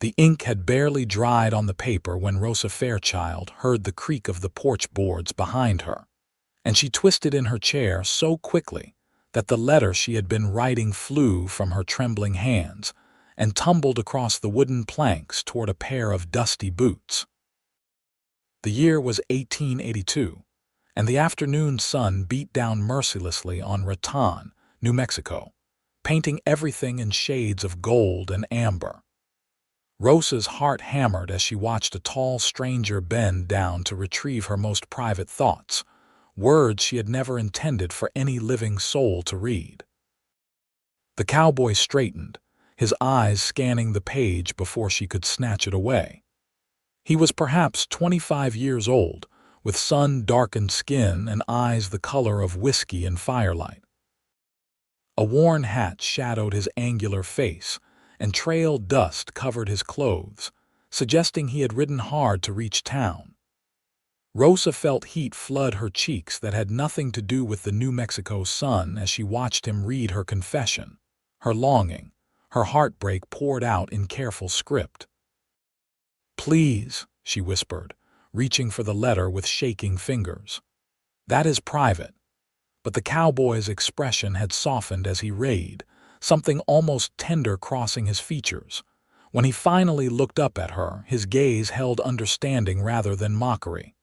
The ink had barely dried on the paper when Rosa Fairchild heard the creak of the porch boards behind her, and she twisted in her chair so quickly that the letter she had been writing flew from her trembling hands and tumbled across the wooden planks toward a pair of dusty boots. The year was 1882, and the afternoon sun beat down mercilessly on Raton, New Mexico, painting everything in shades of gold and amber. Rosa's heart hammered as she watched a tall stranger bend down to retrieve her most private thoughts, words she had never intended for any living soul to read. The cowboy straightened, his eyes scanning the page before she could snatch it away. He was perhaps 25 years old, with sun-darkened skin and eyes the color of whiskey in firelight. A worn hat shadowed his angular face, and trail dust covered his clothes, suggesting he had ridden hard to reach town. Rosa felt heat flood her cheeks that had nothing to do with the New Mexico sun as she watched him read her confession. Her longing, her heartbreak poured out in careful script. "Please," she whispered, reaching for the letter with shaking fingers. "That is private." But the cowboy's expression had softened as he read, something almost tender crossing his features. When he finally looked up at her, his gaze held understanding rather than mockery.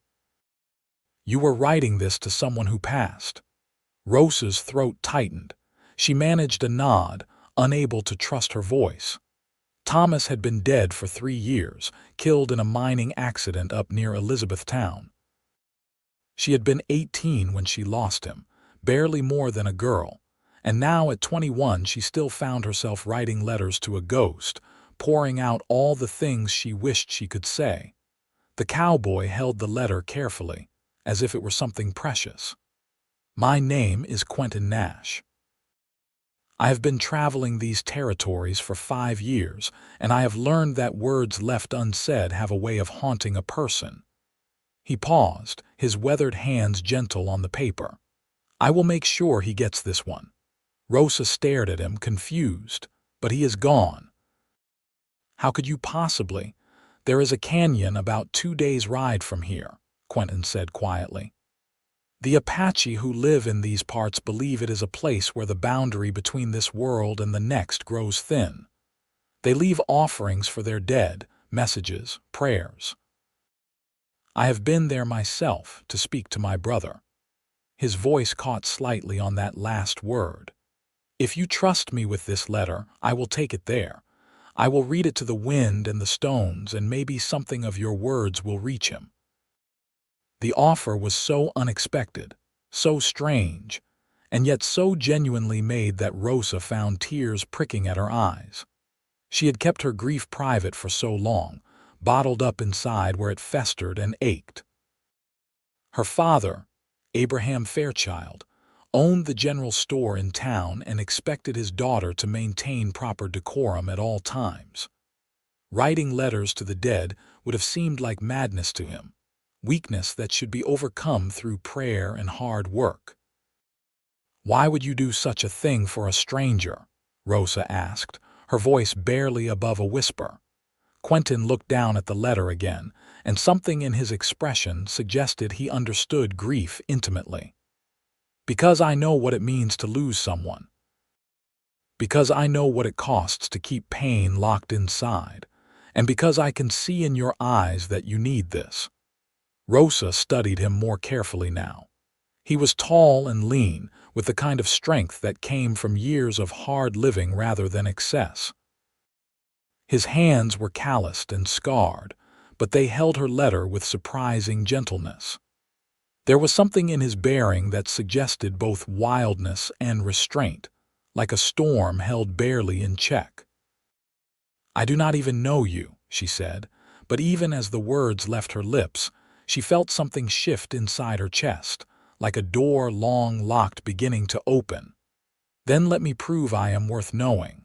"You were writing this to someone who passed." Rosa's throat tightened. She managed a nod, unable to trust her voice. Thomas had been dead for 3 years, killed in a mining accident up near Elizabethtown. She had been 18 when she lost him, barely more than a girl, and now at 21 she still found herself writing letters to a ghost, pouring out all the things she wished she could say. The cowboy held the letter carefully, as if it were something precious. "My name is Quentin Nash. I have been traveling these territories for 5 years, and I have learned that words left unsaid have a way of haunting a person." He paused, his weathered hands gentle on the paper. "I will make sure he gets this one." Rosa stared at him, confused. "But he is gone." "How could you possibly? There is a canyon about 2 days' ride from here," Quentin said quietly. "The Apache who live in these parts believe it is a place where the boundary between this world and the next grows thin. They leave offerings for their dead, messages, prayers. I have been there myself to speak to my brother." His voice caught slightly on that last word. "If you trust me with this letter, I will take it there. I will read it to the wind and the stones, and maybe something of your words will reach him." The offer was so unexpected, so strange, and yet so genuinely made that Rosa found tears pricking at her eyes. She had kept her grief private for so long, bottled up inside where it festered and ached. Her father, Abraham Fairchild, owned the general store in town and expected his daughter to maintain proper decorum at all times. Writing letters to the dead would have seemed like madness to him, weakness that should be overcome through prayer and hard work. "Why would you do such a thing for a stranger?" Rosa asked, her voice barely above a whisper. Quentin looked down at the letter again, and something in his expression suggested he understood grief intimately. "Because I know what it means to lose someone. Because I know what it costs to keep pain locked inside, and because I can see in your eyes that you need this." Rosa studied him more carefully now. He was tall and lean, with the kind of strength that came from years of hard living rather than excess. His hands were calloused and scarred, but they held her letter with surprising gentleness. There was something in his bearing that suggested both wildness and restraint, like a storm held barely in check. "I do not even know you," she said, but even as the words left her lips, she felt something shift inside her chest, like a door long locked beginning to open. "Then let me prove I am worth knowing."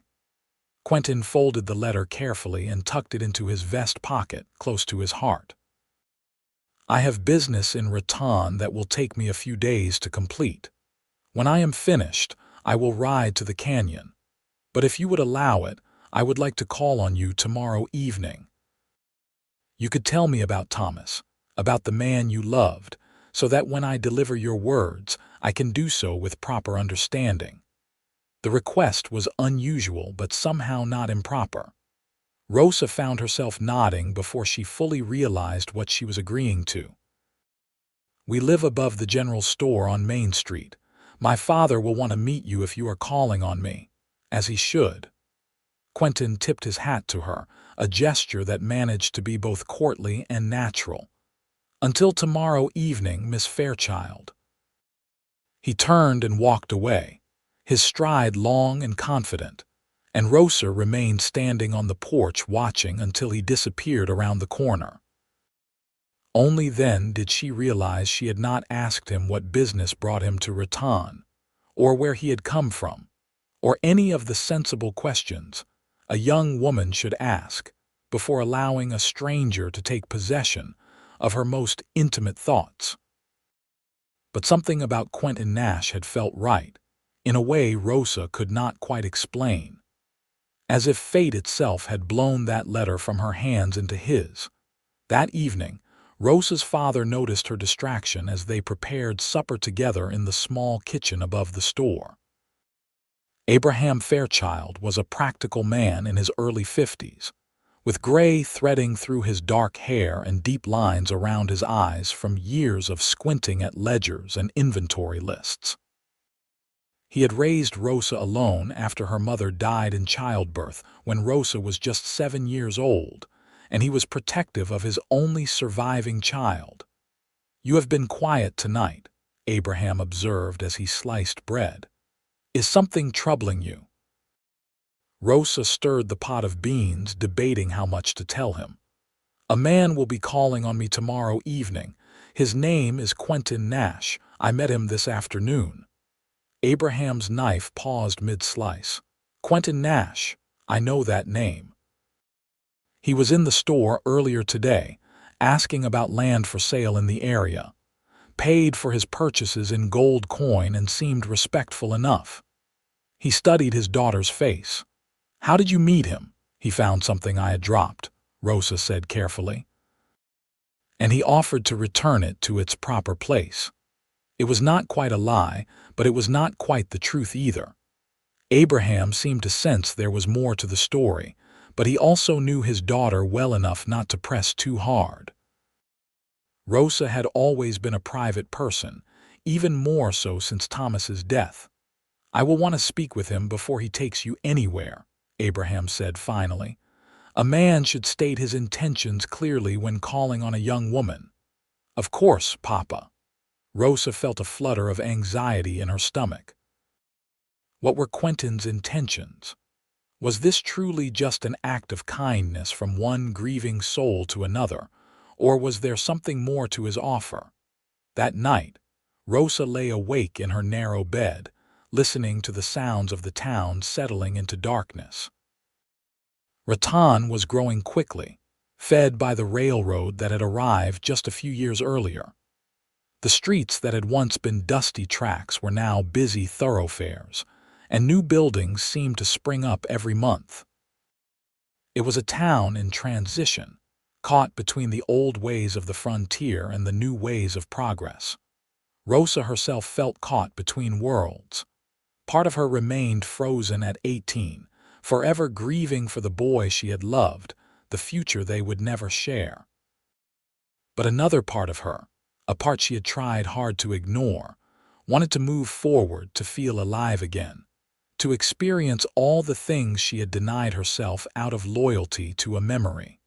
Quentin folded the letter carefully and tucked it into his vest pocket, close to his heart. "I have business in Raton that will take me a few days to complete. When I am finished, I will ride to the canyon. But if you would allow it, I would like to call on you tomorrow evening. You could tell me about Thomas, about the man you loved, so that when I deliver your words, I can do so with proper understanding." The request was unusual but somehow not improper. Rosa found herself nodding before she fully realized what she was agreeing to. "We live above the general store on Main Street. My father will want to meet you if you are calling on me, as he should." Quentin tipped his hat to her, a gesture that managed to be both courtly and natural. "Until tomorrow evening, Miss Fairchild." He turned and walked away, his stride long and confident, and Rosa remained standing on the porch watching until he disappeared around the corner. Only then did she realize she had not asked him what business brought him to Raton, or where he had come from, or any of the sensible questions a young woman should ask before allowing a stranger to take possession of her most intimate thoughts. But something about Quentin Nash had felt right, in a way Rosa could not quite explain. As if fate itself had blown that letter from her hands into his. That evening, Rosa's father noticed her distraction as they prepared supper together in the small kitchen above the store. Abraham Fairchild was a practical man in his early 50s, with gray threading through his dark hair and deep lines around his eyes from years of squinting at ledgers and inventory lists. He had raised Rosa alone after her mother died in childbirth when Rosa was just 7 years old, and he was protective of his only surviving child. "You have been quiet tonight," Abraham observed as he sliced bread. "Is something troubling you?" Rosa stirred the pot of beans, debating how much to tell him. "A man will be calling on me tomorrow evening. His name is Quentin Nash. I met him this afternoon." Abraham's knife paused mid-slice. "Quentin Nash. I know that name. He was in the store earlier today, asking about land for sale in the area. Paid for his purchases in gold coin and seemed respectful enough. He studied his daughter's face. How did you meet him?" "He found something I had dropped," Rosa said carefully. "And he offered to return it to its proper place." It was not quite a lie, but it was not quite the truth either. Abraham seemed to sense there was more to the story, but he also knew his daughter well enough not to press too hard. Rosa had always been a private person, even more so since Thomas's death. "I will want to speak with him before he takes you anywhere," Abraham said finally. "A man should state his intentions clearly when calling on a young woman." "Of course, Papa." Rosa felt a flutter of anxiety in her stomach. What were Quentin's intentions? Was this truly just an act of kindness from one grieving soul to another, or was there something more to his offer? That night, Rosa lay awake in her narrow bed, listening to the sounds of the town settling into darkness. Raton was growing quickly, fed by the railroad that had arrived just a few years earlier. The streets that had once been dusty tracks were now busy thoroughfares, and new buildings seemed to spring up every month. It was a town in transition, caught between the old ways of the frontier and the new ways of progress. Rosa herself felt caught between worlds. Part of her remained frozen at 18, forever grieving for the boy she had loved, the future they would never share. But another part of her, a part she had tried hard to ignore, wanted to move forward, to feel alive again, to experience all the things she had denied herself out of loyalty to a memory.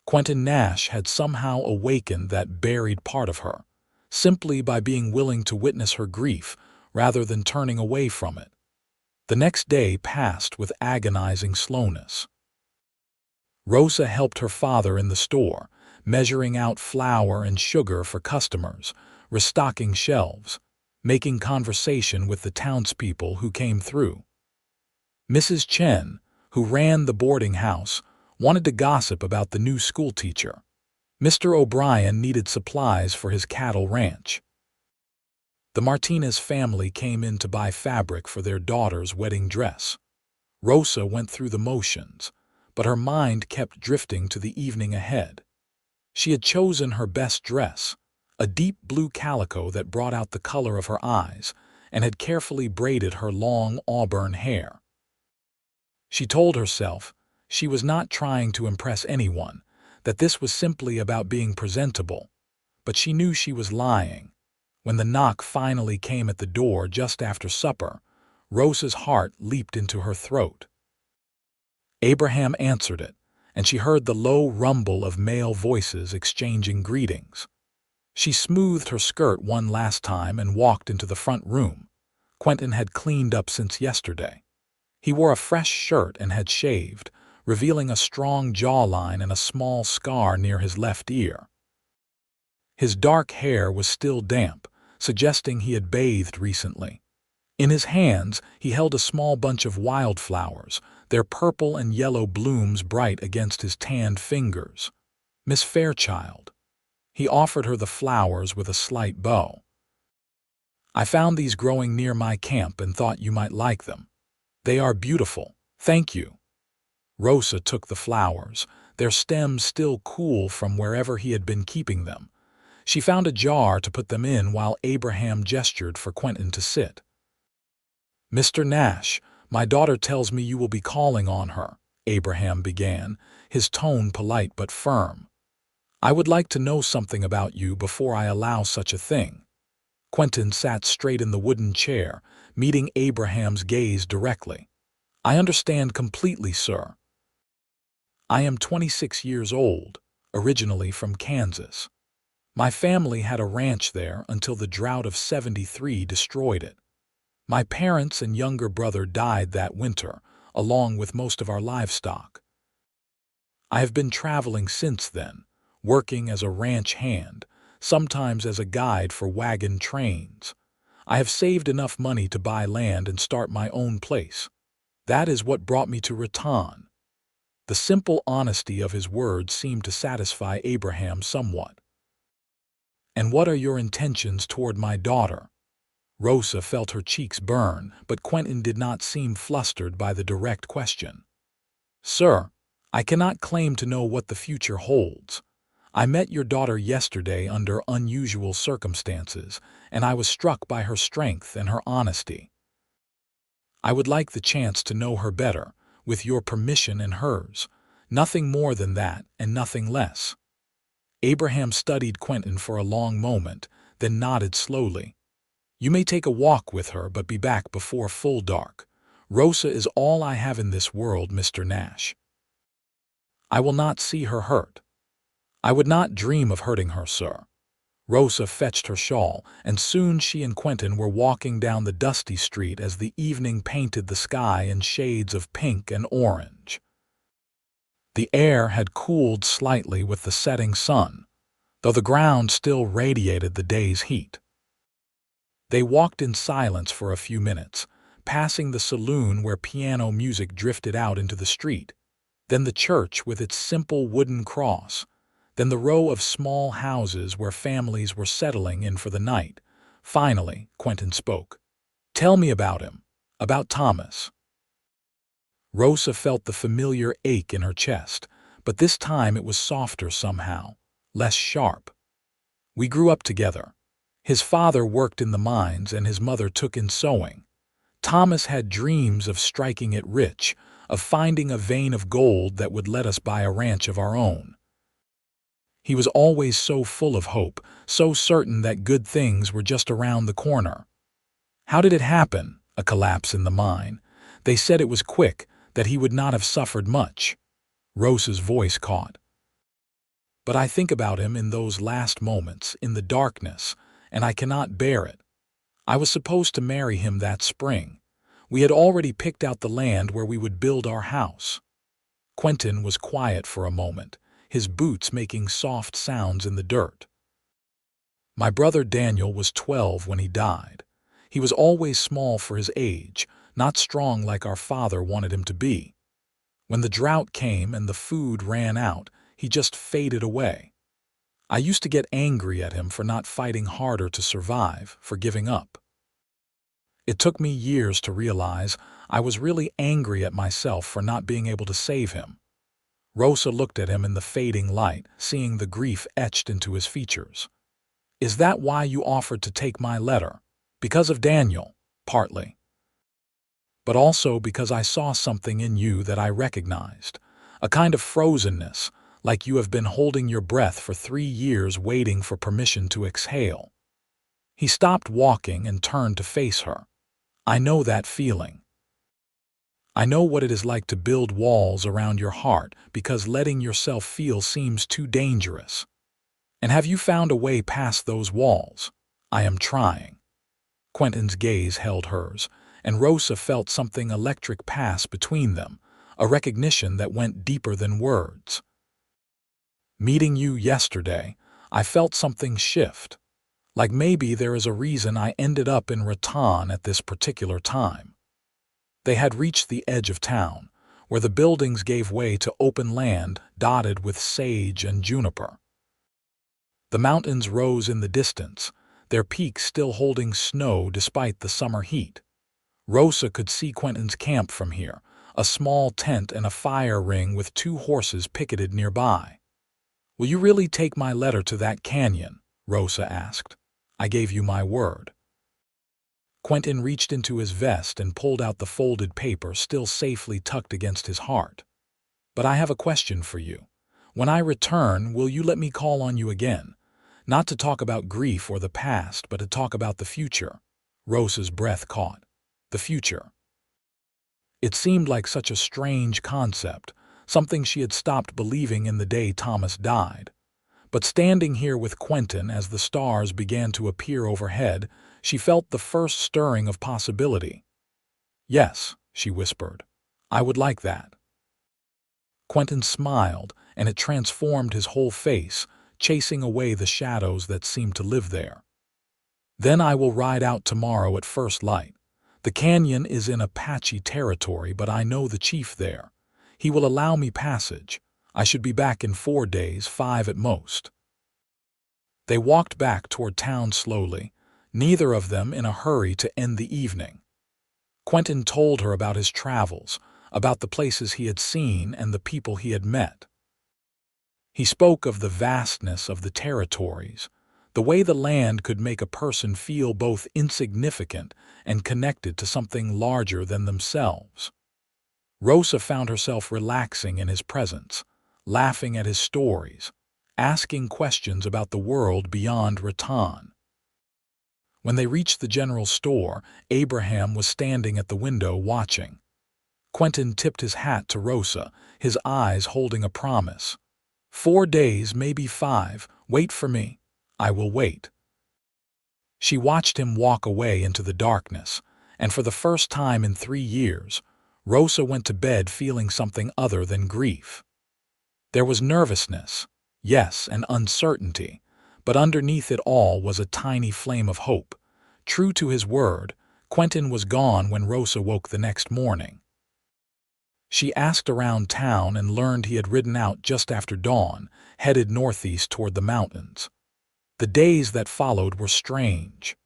Quentin Nash had somehow awakened that buried part of her, simply by being willing to witness her grief rather than turning away from it. The next day passed with agonizing slowness. Rosa helped her father in the store, measuring out flour and sugar for customers, restocking shelves, making conversation with the townspeople who came through. Mrs. Chen, who ran the boarding house, wanted to gossip about the new schoolteacher. Mr. O'Brien needed supplies for his cattle ranch. The Martinez family came in to buy fabric for their daughter's wedding dress. Rosa went through the motions, but her mind kept drifting to the evening ahead. She had chosen her best dress, a deep blue calico that brought out the color of her eyes, and had carefully braided her long auburn hair. She told herself she was not trying to impress anyone, that this was simply about being presentable, but she knew she was lying. When the knock finally came at the door just after supper, Rosa's heart leaped into her throat. Abraham answered it, and she heard the low rumble of male voices exchanging greetings. She smoothed her skirt one last time and walked into the front room. Quentin had cleaned up since yesterday. He wore a fresh shirt and had shaved, revealing a strong jawline and a small scar near his left ear. His dark hair was still damp, suggesting he had bathed recently. In his hands, he held a small bunch of wildflowers, their purple and yellow blooms bright against his tanned fingers. "Miss Fairchild." He offered her the flowers with a slight bow. "I found these growing near my camp and thought you might like them. They are beautiful, thank you." Rosa took the flowers, their stems still cool from wherever he had been keeping them. She found a jar to put them in while Abraham gestured for Quentin to sit. "Mr. Nash, my daughter tells me you will be calling on her," Abraham began, his tone polite but firm. "I would like to know something about you before I allow such a thing." Quentin sat straight in the wooden chair, meeting Abraham's gaze directly. "I understand completely, sir. I am 26 years old, originally from Kansas. My family had a ranch there until the drought of '73 destroyed it. My parents and younger brother died that winter, along with most of our livestock. I have been traveling since then, working as a ranch hand, sometimes as a guide for wagon trains. I have saved enough money to buy land and start my own place. That is what brought me to Raton." The simple honesty of his words seemed to satisfy Abraham somewhat. "And what are your intentions toward my daughter?" Rosa felt her cheeks burn, but Quentin did not seem flustered by the direct question. "Sir, I cannot claim to know what the future holds. I met your daughter yesterday under unusual circumstances, and I was struck by her strength and her honesty. I would like the chance to know her better, with your permission and hers. Nothing more than that, and nothing less." Abraham studied Quentin for a long moment, then nodded slowly. "You may take a walk with her, but be back before full dark. Rosa is all I have in this world, Mr. Nash. I will not see her hurt. I would not dream of hurting her, sir." Rosa fetched her shawl, and soon she and Quentin were walking down the dusty street as the evening painted the sky in shades of pink and orange. The air had cooled slightly with the setting sun, though the ground still radiated the day's heat. They walked in silence for a few minutes, passing the saloon where piano music drifted out into the street, then the church with its simple wooden cross, then the row of small houses where families were settling in for the night. Finally, Quentin spoke. "Tell me about him, about Thomas." Rosa felt the familiar ache in her chest, but this time it was softer somehow, less sharp. "We grew up together. His father worked in the mines and his mother took in sewing. Thomas had dreams of striking it rich, of finding a vein of gold that would let us buy a ranch of our own. He was always so full of hope, so certain that good things were just around the corner. How did it happen, a collapse in the mine? They said it was quick, that he would not have suffered much." Rosa's voice caught. "But I think about him in those last moments, in the darkness, and I cannot bear it. I was supposed to marry him that spring. We had already picked out the land where we would build our house." Quentin was quiet for a moment, his boots making soft sounds in the dirt. "My brother Daniel was 12 when he died. He was always small for his age, not strong like our father wanted him to be. When the drought came and the food ran out, he just faded away. I used to get angry at him for not fighting harder to survive, for giving up. It took me years to realize I was really angry at myself for not being able to save him." Rosa looked at him in the fading light, seeing the grief etched into his features. "Is that why you offered to take my letter? Because of Daniel?" "Partly. But also because I saw something in you that I recognized. A kind of frozenness, like you have been holding your breath for 3 years waiting for permission to exhale." He stopped walking and turned to face her. "I know that feeling. I know what it is like to build walls around your heart because letting yourself feel seems too dangerous. And have you found a way past those walls?" "I am trying." Quentin's gaze held hers, and Rosa felt something electric pass between them, a recognition that went deeper than words. "Meeting you yesterday, I felt something shift. Like maybe there is a reason I ended up in Rattan at this particular time." They had reached the edge of town, where the buildings gave way to open land dotted with sage and juniper. The mountains rose in the distance, their peaks still holding snow despite the summer heat. Rosa could see Quentin's camp from here, a small tent and a fire ring with 2 horses picketed nearby. "Will you really take my letter to that canyon?" Rosa asked. "I gave you my word." Quentin reached into his vest and pulled out the folded paper still safely tucked against his heart. "But I have a question for you. When I return, will you let me call on you again? Not to talk about grief or the past, but to talk about the future." Rosa's breath caught. The future. It seemed like such a strange concept, something she had stopped believing in the day Thomas died. But standing here with Quentin as the stars began to appear overhead, she felt the first stirring of possibility. "Yes," she whispered. "I would like that." Quentin smiled, and it transformed his whole face, chasing away the shadows that seemed to live there. "Then I will ride out tomorrow at first light. The canyon is in Apache territory, but I know the chief there. He will allow me passage. I should be back in 4 days, 5 at most." They walked back toward town slowly, neither of them in a hurry to end the evening. Quentin told her about his travels, about the places he had seen and the people he had met. He spoke of the vastness of the territories, the way the land could make a person feel both insignificant and connected to something larger than themselves. Rosa found herself relaxing in his presence, laughing at his stories, asking questions about the world beyond Rattan. When they reached the general store, Abraham was standing at the window watching. Quentin tipped his hat to Rosa, his eyes holding a promise. 4 days, maybe 5, wait for me. I will wait." She watched him walk away into the darkness, and for the first time in 3 years, Rosa went to bed feeling something other than grief. There was nervousness, yes, and uncertainty, but underneath it all was a tiny flame of hope. True to his word, Quentin was gone when Rosa woke the next morning. She asked around town and learned he had ridden out just after dawn, headed northeast toward the mountains. The days that followed were strange.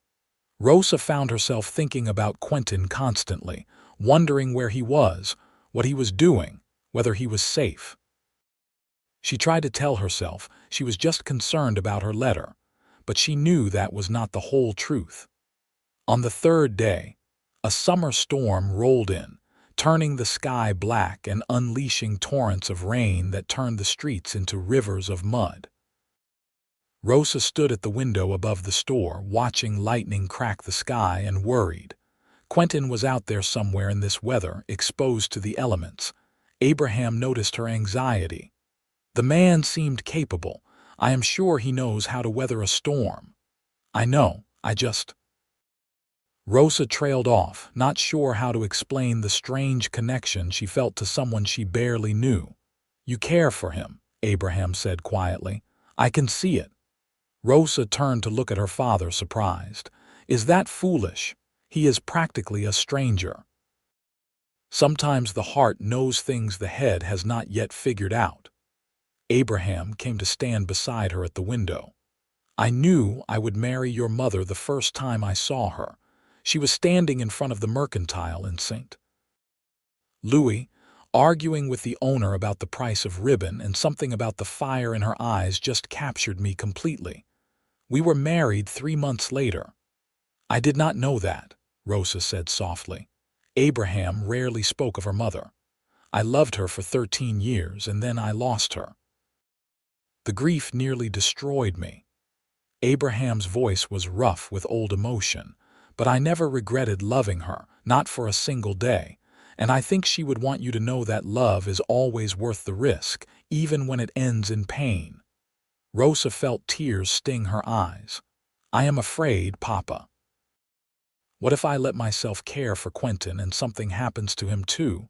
Rosa found herself thinking about Quentin constantly, wondering where he was, what he was doing, whether he was safe. She tried to tell herself she was just concerned about her letter, but she knew that was not the whole truth. On the 3rd day, a summer storm rolled in, turning the sky black and unleashing torrents of rain that turned the streets into rivers of mud. Rosa stood at the window above the store, watching lightning crack the sky, and worried. Quentin was out there somewhere in this weather, exposed to the elements. Abraham noticed her anxiety. "The man seemed capable. I am sure he knows how to weather a storm." "I know, I just—" Rosa trailed off, not sure how to explain the strange connection she felt to someone she barely knew. "You care for him," Abraham said quietly. "I can see it." Rosa turned to look at her father, surprised. "Is that foolish? He is practically a stranger." Sometimes the heart knows things the head has not yet figured out. Abraham came to stand beside her at the window. "I knew I would marry your mother the first time I saw her. She was standing in front of the mercantile in St. Louis, arguing with the owner about the price of ribbon, and something about the fire in her eyes just captured me completely. We were married 3 months later. I did not know that, Rosa said softly. Abraham rarely spoke of her mother. I loved her for 13 years, and then I lost her. The grief nearly destroyed me. Abraham's voice was rough with old emotion, but I never regretted loving her, not for a single day, and I think she would want you to know that love is always worth the risk, even when it ends in pain. Rosa felt tears sting her eyes. I am afraid, Papa. What if I let myself care for Quentin and something happens to him too?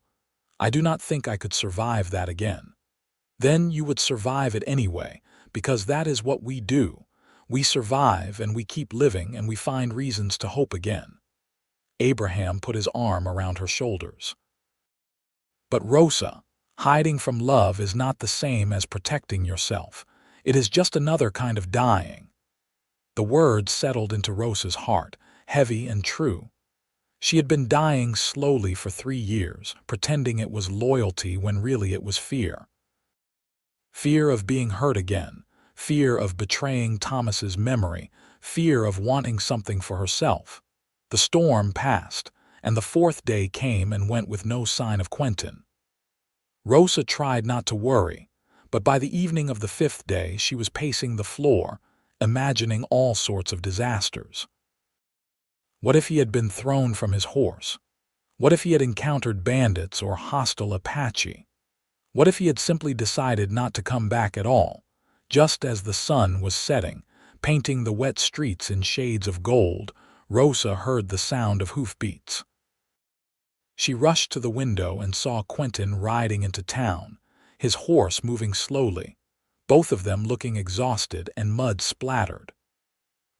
I do not think I could survive that again. Then you would survive it anyway, because that is what we do. We survive and we keep living and we find reasons to hope again. Abraham put his arm around her shoulders. But Rosa, hiding from love is not the same as protecting yourself. It is just another kind of dying. The words settled into Rosa's heart, heavy and true. She had been dying slowly for 3 years, pretending it was loyalty when really it was fear. Fear of being hurt again, fear of betraying Thomas's memory, fear of wanting something for herself. The storm passed, and the 4th day came and went with no sign of Quentin. Rosa tried not to worry, but by the evening of the 5th day she was pacing the floor, imagining all sorts of disasters. What if he had been thrown from his horse? What if he had encountered bandits or hostile Apache? What if he had simply decided not to come back at all, just as the sun was setting, painting the wet streets in shades of gold? Rosa heard the sound of hoofbeats. She rushed to the window and saw Quentin riding into town, his horse moving slowly, both of them looking exhausted and mud splattered.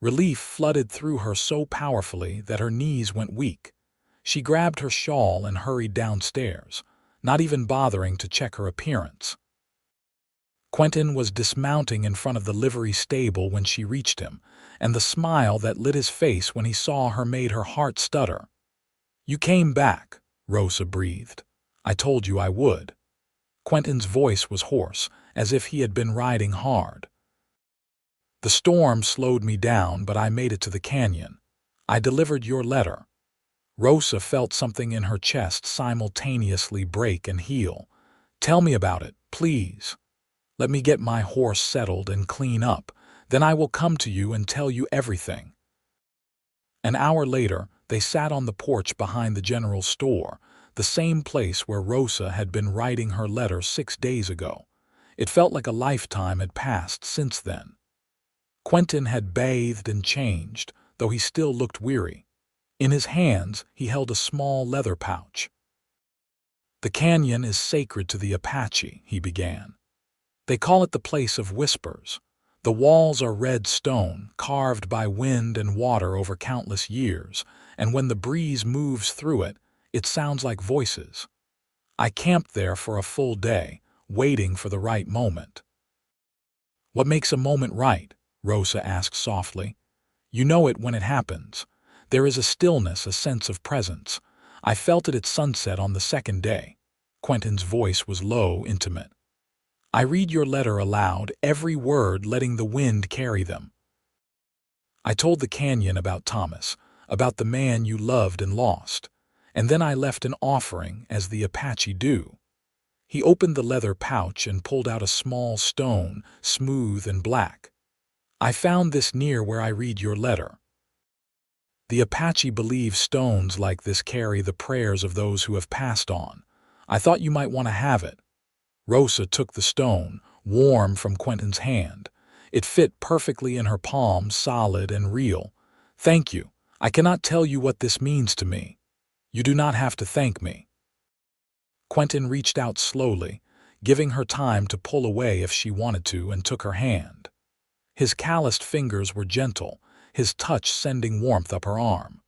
Relief flooded through her so powerfully that her knees went weak. She grabbed her shawl and hurried downstairs, not even bothering to check her appearance. Quentin was dismounting in front of the livery stable when she reached him, and the smile that lit his face when he saw her made her heart stutter. "You came back," Rosa breathed. "I told you I would." Quentin's voice was hoarse, as if he had been riding hard. "The storm slowed me down, but I made it to the canyon. I delivered your letter." Rosa felt something in her chest simultaneously break and heal. "Tell me about it, please. Let me get my horse settled and clean up. Then I will come to you and tell you everything." An hour later, they sat on the porch behind the general store, the same place where Rosa had been writing her letter 6 days ago. It felt like a lifetime had passed since then. Quentin had bathed and changed, though he still looked weary. In his hands, he held a small leather pouch. "The canyon is sacred to the Apache," he began. "They call it the place of whispers. The walls are red stone, carved by wind and water over countless years, and when the breeze moves through it, it sounds like voices. I camped there for a full day, waiting for the right moment." "What makes a moment right?" Rosa asked softly. "You know it when it happens. There is a stillness, a sense of presence. I felt it at sunset on the 2nd day. Quentin's voice was low, intimate. "I read your letter aloud, every word letting the wind carry them. I told the canyon about Thomas, about the man you loved and lost, and then I left an offering, as the Apache do." He opened the leather pouch and pulled out a small stone, smooth and black. "I found this near where I read your letter. The Apache believe stones like this carry the prayers of those who have passed on. I thought you might want to have it." Rosa took the stone, warm from Quentin's hand. It fit perfectly in her palm, solid and real. "Thank you. I cannot tell you what this means to me. You do not have to thank me." Quentin reached out slowly, giving her time to pull away if she wanted to, and took her hand. His calloused fingers were gentle, his touch sending warmth up her arm.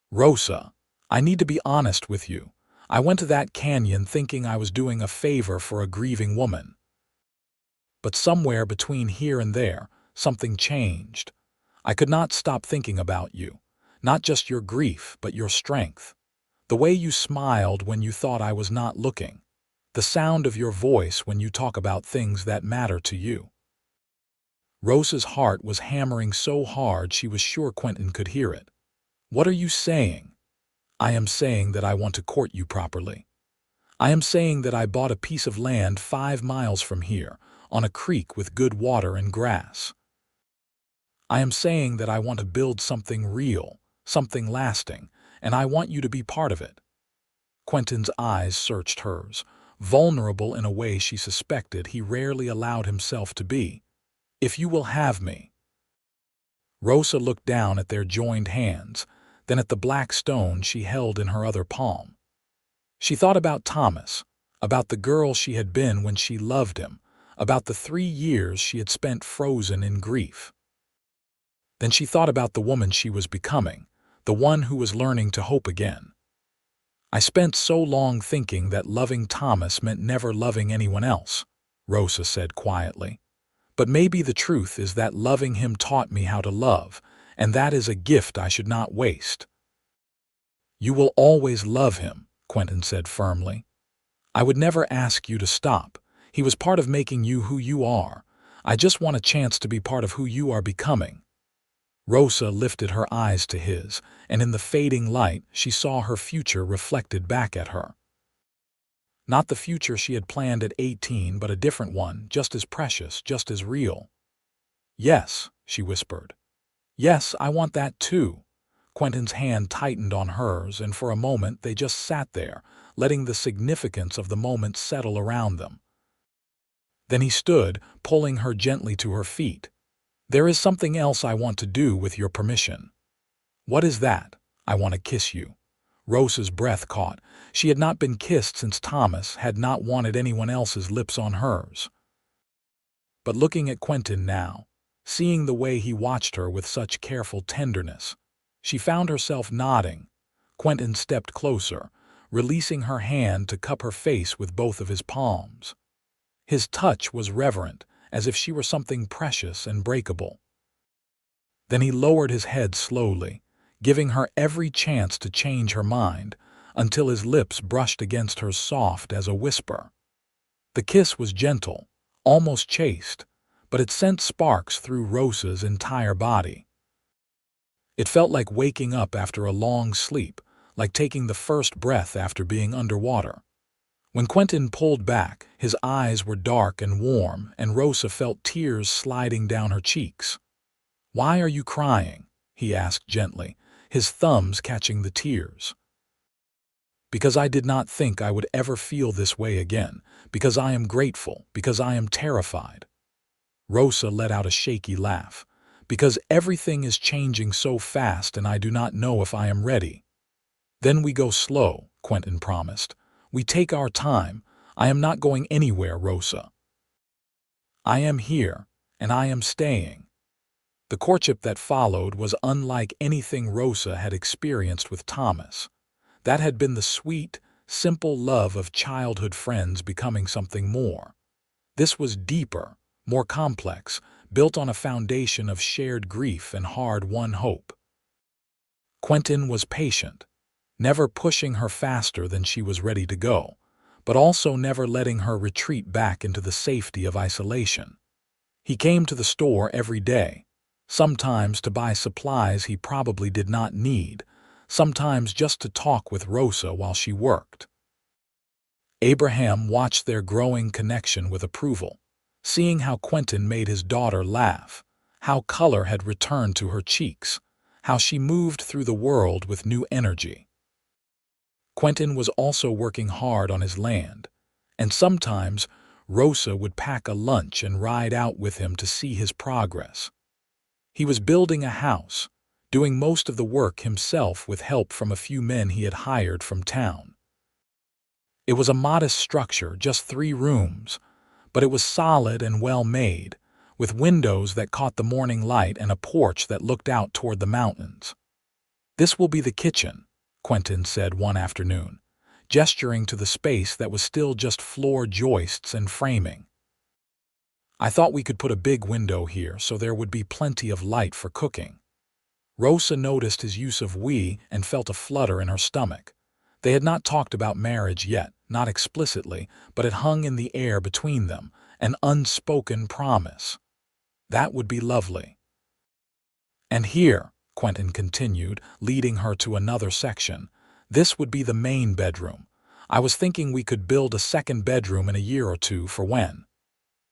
"Rosa, I need to be honest with you. I went to that canyon thinking I was doing a favor for a grieving woman. But somewhere between here and there, something changed. I could not stop thinking about you, not just your grief, but your strength. The way you smiled when you thought I was not looking. The sound of your voice when you talk about things that matter to you. Rosa's heart was hammering so hard she was sure Quentin could hear it. What are you saying? I am saying that I want to court you properly. I am saying that I bought a piece of land 5 miles from here, on a creek with good water and grass. I am saying that I want to build something real, something lasting, and I want you to be part of it. Quentin's eyes searched hers, vulnerable in a way she suspected he rarely allowed himself to be. If you will have me. Rosa looked down at their joined hands, then at the black stone she held in her other palm. She thought about Thomas, about the girl she had been when she loved him, about the 3 years she had spent frozen in grief. Then she thought about the woman she was becoming, the one who was learning to hope again. I spent so long thinking that loving Thomas meant never loving anyone else, Rosa said quietly. But maybe the truth is that loving him taught me how to love, and that is a gift I should not waste. You will always love him, Quentin said firmly. I would never ask you to stop. He was part of making you who you are. I just want a chance to be part of who you are becoming. Rosa lifted her eyes to his, and in the fading light she saw her future reflected back at her. Not the future she had planned at 18, but a different one, just as precious, just as real. Yes, she whispered. Yes, I want that too. Quentin's hand tightened on hers, and for a moment they just sat there, letting the significance of the moment settle around them. Then he stood, pulling her gently to her feet. There is something else I want to do with your permission. What is that? I want to kiss you. Rosa's breath caught. She had not been kissed since Thomas had not wanted anyone else's lips on hers. But looking at Quentin now, seeing the way he watched her with such careful tenderness, she found herself nodding. Quentin stepped closer, releasing her hand to cup her face with both of his palms. His touch was reverent, as if she were something precious and breakable. Then he lowered his head slowly, giving her every chance to change her mind, until his lips brushed against hers soft as a whisper. The kiss was gentle, almost chaste, but it sent sparks through Rosa's entire body. It felt like waking up after a long sleep, like taking the first breath after being underwater. When Quentin pulled back, his eyes were dark and warm, and Rosa felt tears sliding down her cheeks. "Why are you crying?" he asked gently, his thumbs catching the tears. "Because I did not think I would ever feel this way again, because I am grateful, because I am terrified." Rosa let out a shaky laugh. "Because everything is changing so fast and I do not know if I am ready." "Then we go slow," Quentin promised. "We take our time. I am not going anywhere, Rosa. I am here, and I am staying." The courtship that followed was unlike anything Rosa had experienced with Thomas. That had been the sweet, simple love of childhood friends becoming something more. This was deeper, more complex, built on a foundation of shared grief and hard-won hope. Quentin was patient, never pushing her faster than she was ready to go, but also never letting her retreat back into the safety of isolation. He came to the store every day, sometimes to buy supplies he probably did not need, sometimes just to talk with Rosa while she worked. Abraham watched their growing connection with approval, seeing how Quentin made his daughter laugh, how color had returned to her cheeks, how she moved through the world with new energy. Quentin was also working hard on his land, and sometimes Rosa would pack a lunch and ride out with him to see his progress. He was building a house, doing most of the work himself with help from a few men he had hired from town. It was a modest structure, just 3 rooms, but it was solid and well-made, with windows that caught the morning light and a porch that looked out toward the mountains. "This will be the kitchen," Quentin said one afternoon, gesturing to the space that was still just floor joists and framing. "I thought we could put a big window here so there would be plenty of light for cooking." Rosa noticed his use of "we" and felt a flutter in her stomach. They had not talked about marriage yet, not explicitly, but it hung in the air between them, an unspoken promise. That would be lovely. And here, Quentin continued, leading her to another section, this would be the main bedroom. I was thinking we could build a second bedroom in a year or two for when.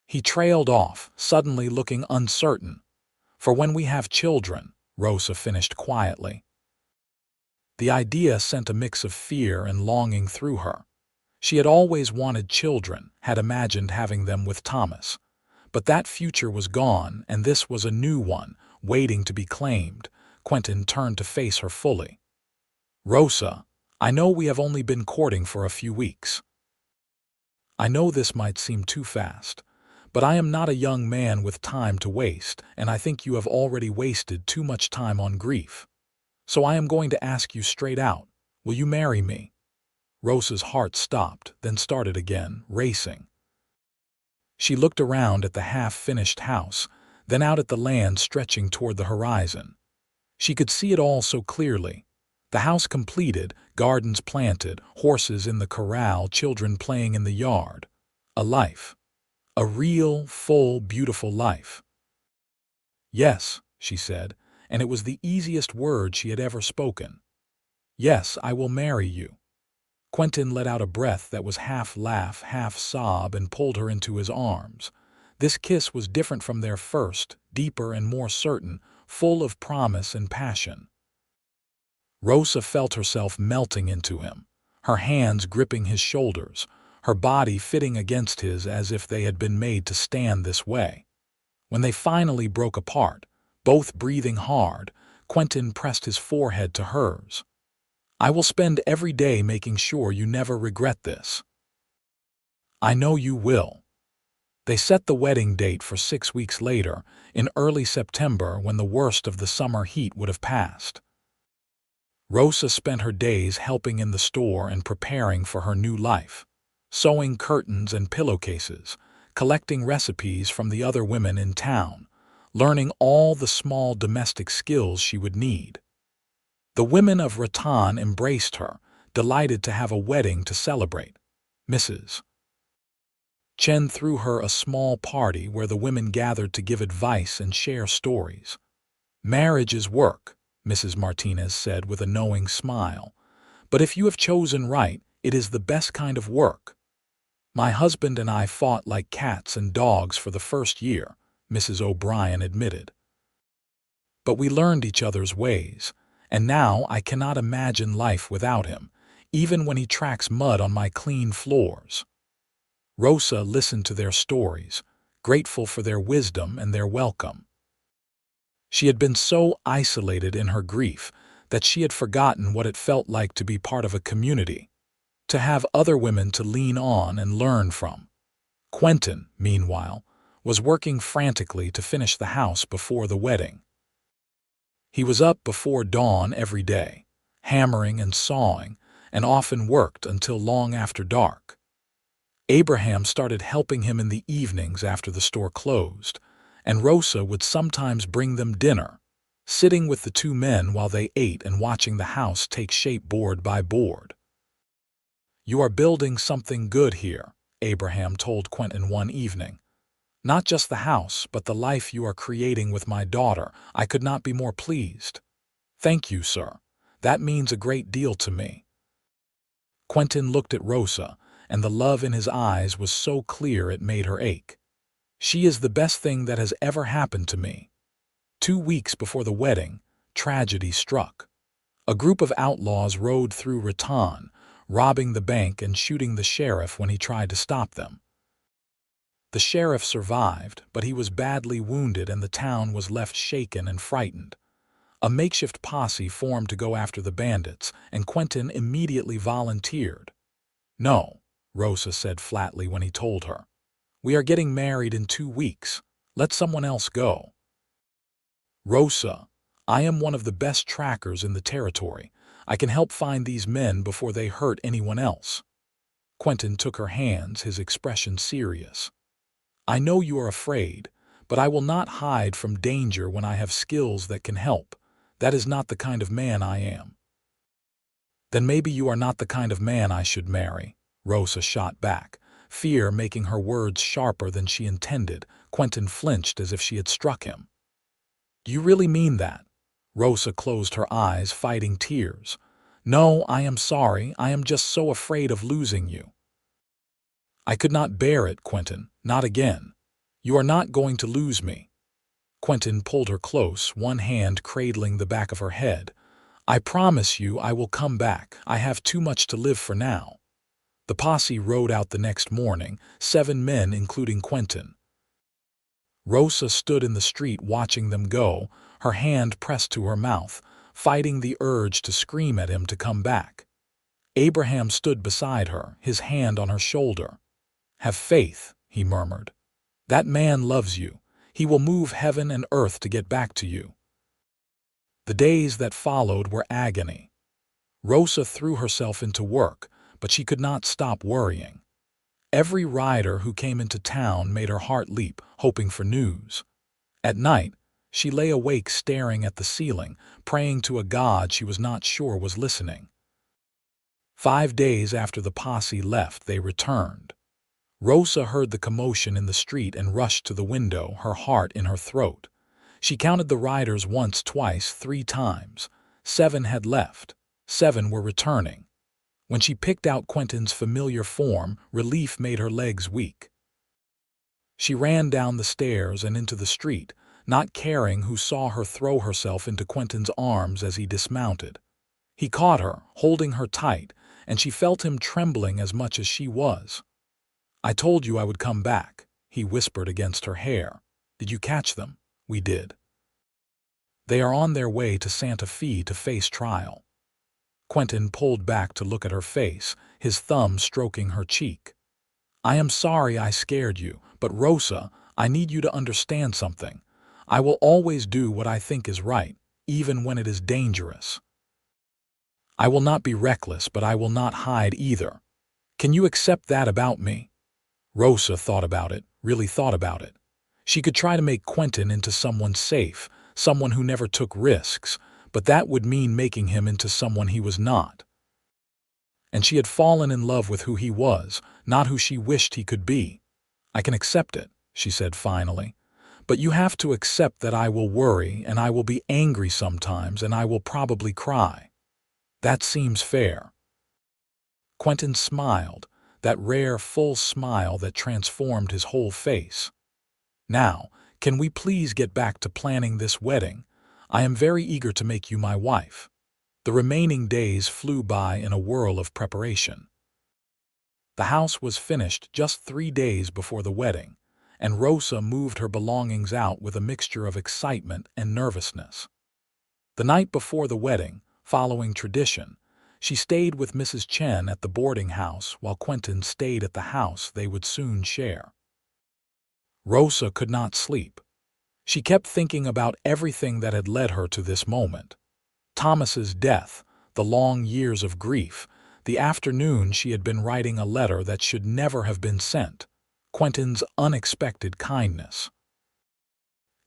He trailed off, suddenly looking uncertain. For when we have children, Rosa finished quietly. The idea sent a mix of fear and longing through her. She had always wanted children, had imagined having them with Thomas. But that future was gone, and this was a new one, waiting to be claimed. Quentin turned to face her fully. Rosa, I know we have only been courting for a few weeks. I know this might seem too fast, but I am not a young man with time to waste, and I think you have already wasted too much time on grief. So I am going to ask you straight out, will you marry me? Rosa's heart stopped, then started again, racing. She looked around at the half-finished house, then out at the land stretching toward the horizon. She could see it all so clearly. The house completed, gardens planted, horses in the corral, children playing in the yard. A life. A real, full, beautiful life. Yes, she said, and it was the easiest word she had ever spoken. Yes, I will marry you. Quentin let out a breath that was half laugh, half sob, and pulled her into his arms. This kiss was different from their first, deeper and more certain, full of promise and passion. Rosa felt herself melting into him, her hands gripping his shoulders, her body fitting against his as if they had been made to stand this way. When they finally broke apart, both breathing hard, Quentin pressed his forehead to hers. I will spend every day making sure you never regret this. I know you will. They set the wedding date for 6 weeks later, in early September, when the worst of the summer heat would have passed. Rosa spent her days helping in the store and preparing for her new life, sewing curtains and pillowcases, collecting recipes from the other women in town, learning all the small domestic skills she would need. The women of Rattan embraced her, delighted to have a wedding to celebrate. Mrs. Chen threw her a small party where the women gathered to give advice and share stories. Marriage is work, Mrs. Martinez said with a knowing smile. But if you have chosen right, it is the best kind of work. My husband and I fought like cats and dogs for the first year, Mrs. O'Brien admitted. But we learned each other's ways, and now I cannot imagine life without him, even when he tracks mud on my clean floors. Rosa listened to their stories, grateful for their wisdom and their welcome. She had been so isolated in her grief that she had forgotten what it felt like to be part of a community, to have other women to lean on and learn from. Quentin, meanwhile, was working frantically to finish the house before the wedding. He was up before dawn every day, hammering and sawing, and often worked until long after dark. Abraham started helping him in the evenings after the store closed, and Rosa would sometimes bring them dinner, sitting with the two men while they ate and watching the house take shape board by board. You are building something good here, Abraham told Quentin one evening. Not just the house, but the life you are creating with my daughter. I could not be more pleased. Thank you, sir. That means a great deal to me. Quentin looked at Rosa, and the love in his eyes was so clear it made her ache. She is the best thing that has ever happened to me. 2 weeks before the wedding, tragedy struck. A group of outlaws rode through Rattan, robbing the bank and shooting the sheriff when he tried to stop them. The sheriff survived, but he was badly wounded and the town was left shaken and frightened. A makeshift posse formed to go after the bandits, and Quentin immediately volunteered. No, Rosa said flatly when he told her. We are getting married in 2 weeks. Let someone else go. Rosa, I am one of the best trackers in the territory. I can help find these men before they hurt anyone else. Quentin took her hands, his expression serious. I know you are afraid, but I will not hide from danger when I have skills that can help. That is not the kind of man I am. Then maybe you are not the kind of man I should marry, Rosa shot back, fear making her words sharper than she intended. Quentin flinched as if she had struck him. Do you really mean that? Rosa closed her eyes, fighting tears. No, I am sorry. I am just so afraid of losing you. I could not bear it, Quentin. Not again. You are not going to lose me. Quentin pulled her close, one hand cradling the back of her head. I promise you I will come back. I have too much to live for now. The posse rode out the next morning, 7 men including Quentin. Rosa stood in the street watching them go, her hand pressed to her mouth, fighting the urge to scream at him to come back. Abraham stood beside her, his hand on her shoulder. Have faith, he murmured. That man loves you. He will move heaven and earth to get back to you. The days that followed were agony. Rosa threw herself into work, but she could not stop worrying. Every rider who came into town made her heart leap, hoping for news. At night, she lay awake staring at the ceiling, praying to a God she was not sure was listening. 5 days after the posse left, they returned. Rosa heard the commotion in the street and rushed to the window, her heart in her throat. She counted the riders once, twice, 3 times. 7 had left. 7 were returning. When she picked out Quentin's familiar form, relief made her legs weak. She ran down the stairs and into the street, not caring who saw her throw herself into Quentin's arms as he dismounted. He caught her, holding her tight, and she felt him trembling as much as she was. I told you I would come back, he whispered against her hair. Did you catch them? We did. They are on their way to Santa Fe to face trial. Quentin pulled back to look at her face, his thumb stroking her cheek. I am sorry I scared you, but Rosa, I need you to understand something. I will always do what I think is right, even when it is dangerous. I will not be reckless, but I will not hide either. Can you accept that about me? Rosa thought about it, really thought about it. She could try to make Quentin into someone safe, someone who never took risks, but that would mean making him into someone he was not. And she had fallen in love with who he was, not who she wished he could be. I can accept it, she said finally. But you have to accept that I will worry, and I will be angry sometimes, and I will probably cry. That seems fair. Quentin smiled, that rare, full smile that transformed his whole face. Now, can we please get back to planning this wedding? I am very eager to make you my wife. The remaining days flew by in a whirl of preparation. The house was finished just 3 days before the wedding, and Rosa moved her belongings out with a mixture of excitement and nervousness. The night before the wedding, following tradition, she stayed with Mrs. Chen at the boarding house while Quentin stayed at the house they would soon share. Rosa could not sleep. She kept thinking about everything that had led her to this moment. Thomas's death, the long years of grief, the afternoon she had been writing a letter that should never have been sent, Quentin's unexpected kindness.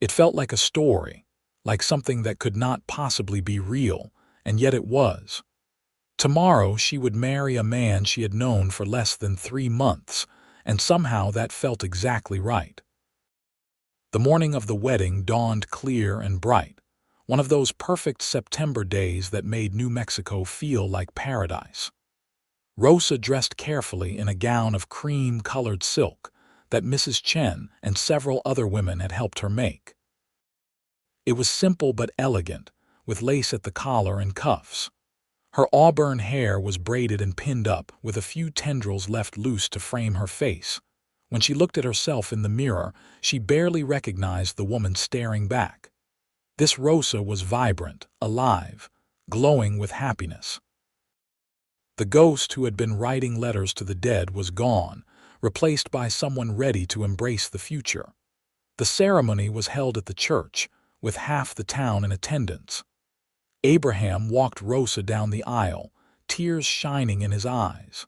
It felt like a story, like something that could not possibly be real, and yet it was. Tomorrow she would marry a man she had known for less than 3 months, and somehow that felt exactly right. The morning of the wedding dawned clear and bright, one of those perfect September days that made New Mexico feel like paradise. Rosa dressed carefully in a gown of cream-colored silk that Mrs. Chen and several other women had helped her make. It was simple but elegant, with lace at the collar and cuffs. Her auburn hair was braided and pinned up, with a few tendrils left loose to frame her face. When she looked at herself in the mirror, she barely recognized the woman staring back. This Rosa was vibrant, alive, glowing with happiness. The ghost who had been writing letters to the dead was gone, replaced by someone ready to embrace the future. The ceremony was held at the church, with half the town in attendance. Abraham walked Rosa down the aisle, tears shining in his eyes.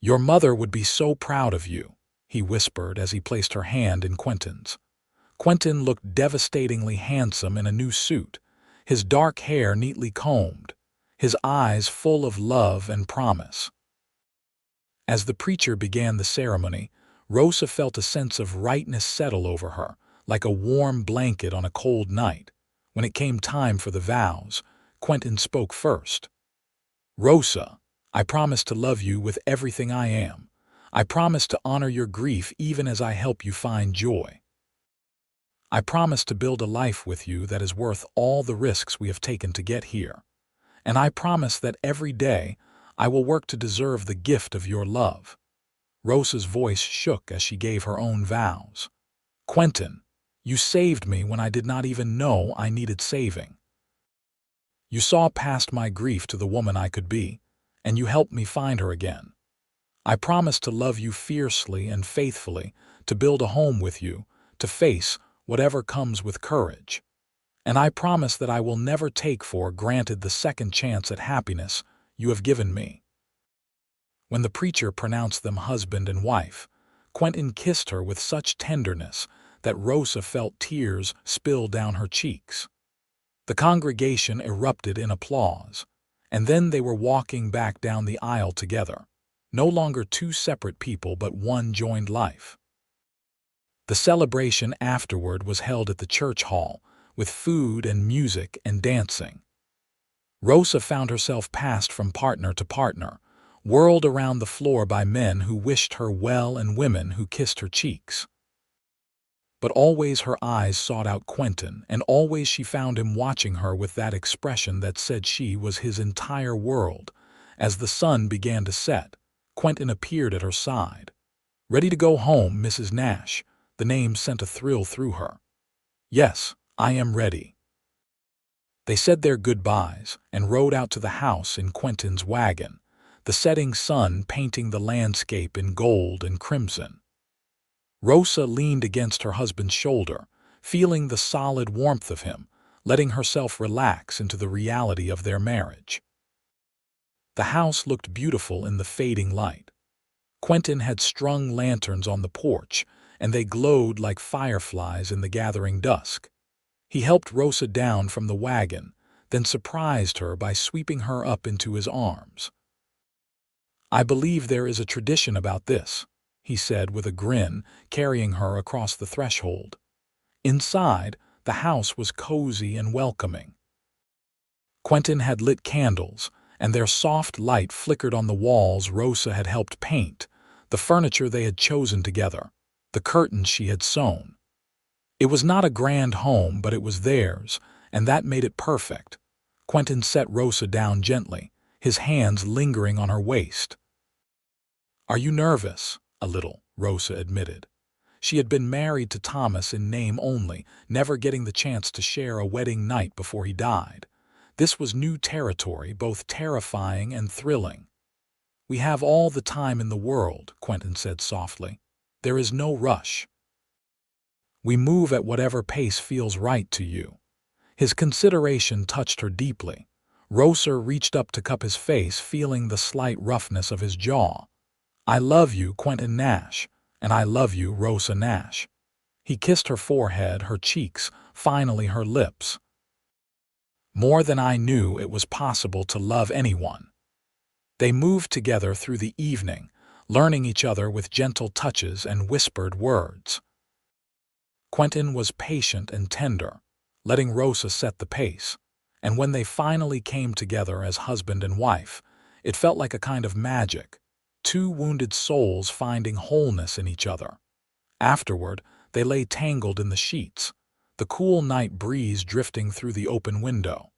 "Your mother would be so proud of you," he whispered as he placed her hand in Quentin's. Quentin looked devastatingly handsome in a new suit, his dark hair neatly combed, his eyes full of love and promise. As the preacher began the ceremony, Rosa felt a sense of rightness settle over her, like a warm blanket on a cold night. When it came time for the vows, Quentin spoke first. "Rosa, I promise to love you with everything I am. I promise to honor your grief even as I help you find joy. I promise to build a life with you that is worth all the risks we have taken to get here. And I promise that every day I will work to deserve the gift of your love." Rosa's voice shook as she gave her own vows. "Quentin, you saved me when I did not even know I needed saving. You saw past my grief to the woman I could be, and you helped me find her again. I promise to love you fiercely and faithfully, to build a home with you, to face whatever comes with courage. And I promise that I will never take for granted the second chance at happiness you have given me." When the preacher pronounced them husband and wife, Quentin kissed her with such tenderness that Rosa felt tears spill down her cheeks. The congregation erupted in applause, and then they were walking back down the aisle together, no longer two separate people but one joined life. The celebration afterward was held at the church hall, with food and music and dancing. Rosa found herself passed from partner to partner, whirled around the floor by men who wished her well and women who kissed her cheeks. But always her eyes sought out Quentin, and always she found him watching her with that expression that said she was his entire world. As the sun began to set, Quentin appeared at her side. "Ready to go home, Mrs. Nash?" The name sent a thrill through her. "Yes, I am ready." They said their goodbyes and rode out to the house in Quentin's wagon, the setting sun painting the landscape in gold and crimson. Rosa leaned against her husband's shoulder, feeling the solid warmth of him, letting herself relax into the reality of their marriage. The house looked beautiful in the fading light. Quentin had strung lanterns on the porch, and they glowed like fireflies in the gathering dusk. He helped Rosa down from the wagon, then surprised her by sweeping her up into his arms. "I believe there is a tradition about this," he said with a grin, carrying her across the threshold. Inside, the house was cozy and welcoming. Quentin had lit candles, and their soft light flickered on the walls Rosa had helped paint, the furniture they had chosen together, the curtains she had sewn. It was not a grand home, but it was theirs, and that made it perfect. Quentin set Rosa down gently, his hands lingering on her waist. "Are you nervous?" "A little," Rosa admitted. She had been married to Thomas in name only, never getting the chance to share a wedding night before he died. This was new territory, both terrifying and thrilling. "We have all the time in the world," Quentin said softly. "There is no rush. We move at whatever pace feels right to you." His consideration touched her deeply. Rosa reached up to cup his face, feeling the slight roughness of his jaw. "I love you, Quentin Nash, and I love you, Rosa Nash." He kissed her forehead, her cheeks, finally her lips. "More than I knew it was possible to love anyone." They moved together through the evening, learning each other with gentle touches and whispered words. Quentin was patient and tender, letting Rosa set the pace, and when they finally came together as husband and wife, it felt like a kind of magic, two wounded souls finding wholeness in each other. Afterward, they lay tangled in the sheets, the cool night breeze drifting through the open window.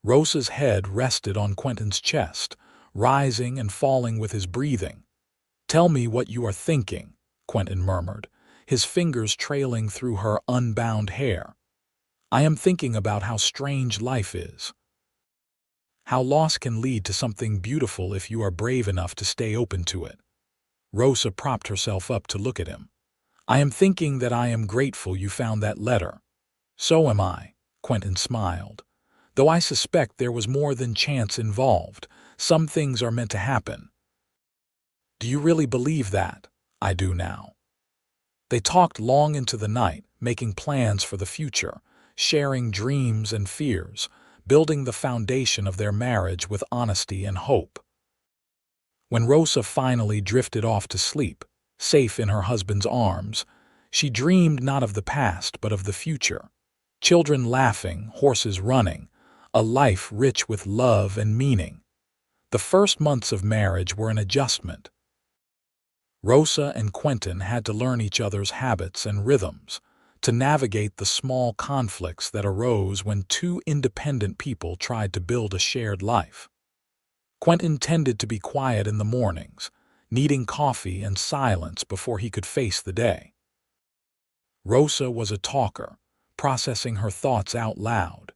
Rosa's head rested on Quentin's chest, rising and falling with his breathing. "Tell me what you are thinking," Quentin murmured, his fingers trailing through her unbound hair. "I am thinking about how strange life is. How loss can lead to something beautiful if you are brave enough to stay open to it." Rosa propped herself up to look at him. "I am thinking that I am grateful you found that letter." "So am I," Quentin smiled. "Though I suspect there was more than chance involved. Some things are meant to happen." "Do you really believe that?" "I do now." They talked long into the night, making plans for the future, sharing dreams and fears, building the foundation of their marriage with honesty and hope. When Rosa finally drifted off to sleep, safe in her husband's arms, she dreamed not of the past but of the future. Children laughing, horses running, a life rich with love and meaning. The first months of marriage were an adjustment. Rosa and Quentin had to learn each other's habits and rhythms, to navigate the small conflicts that arose when two independent people tried to build a shared life. Quentin tended to be quiet in the mornings, needing coffee and silence before he could face the day. Rosa was a talker, processing her thoughts out loud.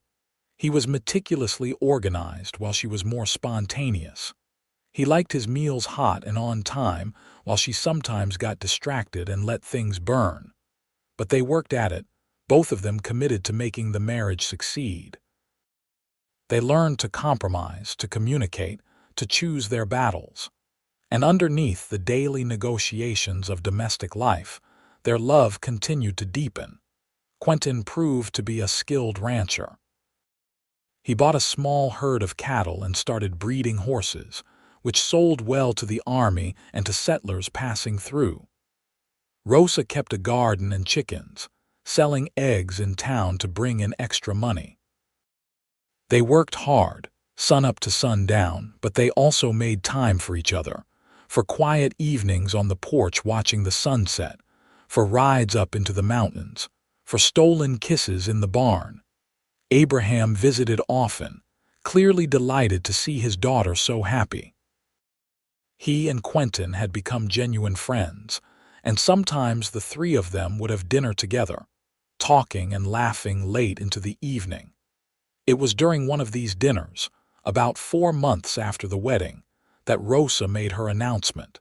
He was meticulously organized while she was more spontaneous. He liked his meals hot and on time, while she sometimes got distracted and let things burn. But they worked at it, both of them committed to making the marriage succeed. They learned to compromise, to communicate, to choose their battles. And underneath the daily negotiations of domestic life, their love continued to deepen. Quentin proved to be a skilled rancher. He bought a small herd of cattle and started breeding horses, which sold well to the army and to settlers passing through. Rosa kept a garden and chickens, selling eggs in town to bring in extra money. They worked hard, sun up to sundown, but they also made time for each other, for quiet evenings on the porch watching the sunset, for rides up into the mountains, for stolen kisses in the barn. Abraham visited often, clearly delighted to see his daughter so happy. He and Quentin had become genuine friends, and sometimes the three of them would have dinner together, talking and laughing late into the evening. It was during one of these dinners, about 4 months after the wedding, that Rosa made her announcement.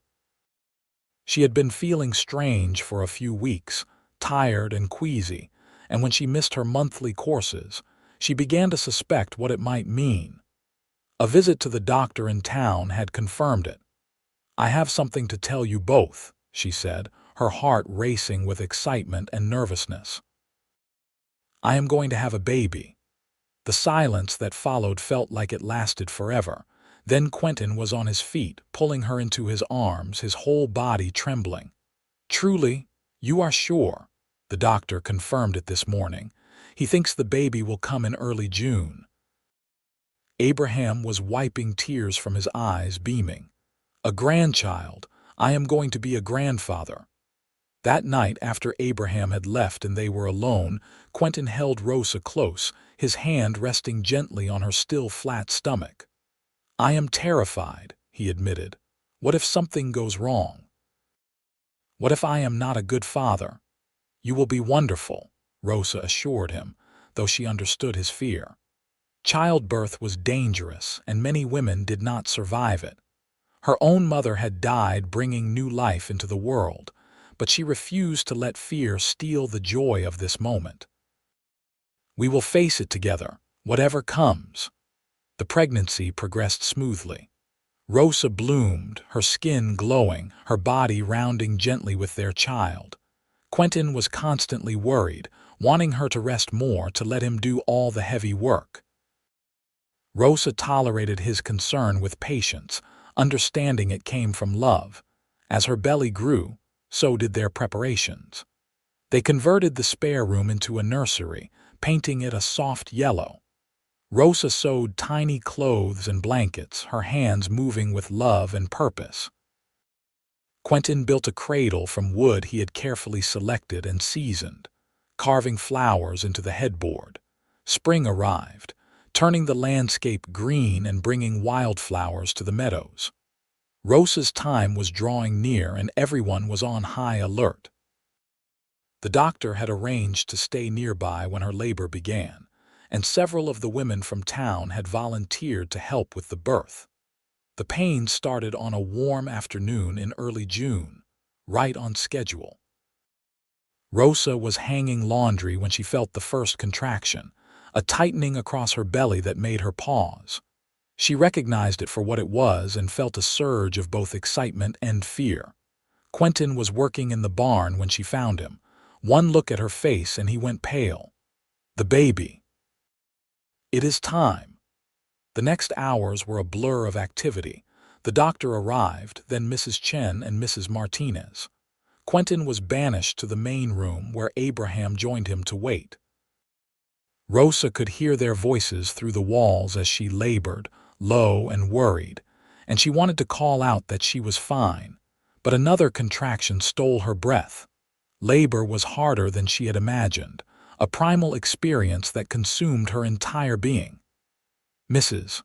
She had been feeling strange for a few weeks, tired and queasy, and when she missed her monthly courses, she began to suspect what it might mean. A visit to the doctor in town had confirmed it. "I have something to tell you both," she said, her heart racing with excitement and nervousness. "I am going to have a baby." The silence that followed felt like it lasted forever. Then Quentin was on his feet, pulling her into his arms, his whole body trembling. "Truly, you are sure?" The doctor confirmed it this morning. "He thinks the baby will come in early June." Abraham was wiping tears from his eyes, beaming. "A grandchild. I am going to be a grandfather." That night, after Abraham had left and they were alone, Quentin held Rosa close, his hand resting gently on her still flat stomach. "I am terrified," he admitted. "What if something goes wrong? What if I am not a good father?" "You will be wonderful," Rosa assured him, though she understood his fear. Childbirth was dangerous, and many women did not survive it. Her own mother had died bringing new life into the world, but she refused to let fear steal the joy of this moment. "We will face it together, whatever comes." The pregnancy progressed smoothly. Rosa bloomed, her skin glowing, her body rounding gently with their child. Quentin was constantly worried, wanting her to rest more to let him do all the heavy work. Rosa tolerated his concern with patience, understanding it came from love. As her belly grew, so did their preparations. They converted the spare room into a nursery, painting it a soft yellow. Rosa sewed tiny clothes and blankets, her hands moving with love and purpose. Quentin built a cradle from wood he had carefully selected and seasoned, carving flowers into the headboard. Spring arrived, turning the landscape green and bringing wildflowers to the meadows. Rosa's time was drawing near and everyone was on high alert. The doctor had arranged to stay nearby when her labor began, and several of the women from town had volunteered to help with the birth. The pain started on a warm afternoon in early June, right on schedule. Rosa was hanging laundry when she felt the first contraction, a tightening across her belly that made her pause. She recognized it for what it was and felt a surge of both excitement and fear. Quentin was working in the barn when she found him. One look at her face and he went pale. "The baby." It is time. The next hours were a blur of activity. The doctor arrived, then Mrs. Chen and Mrs. Martinez. Quentin was banished to the main room where Abraham joined him to wait. Rosa could hear their voices through the walls as she labored, low and worried, and she wanted to call out that she was fine, but another contraction stole her breath. Labor was harder than she had imagined, a primal experience that consumed her entire being. Mrs.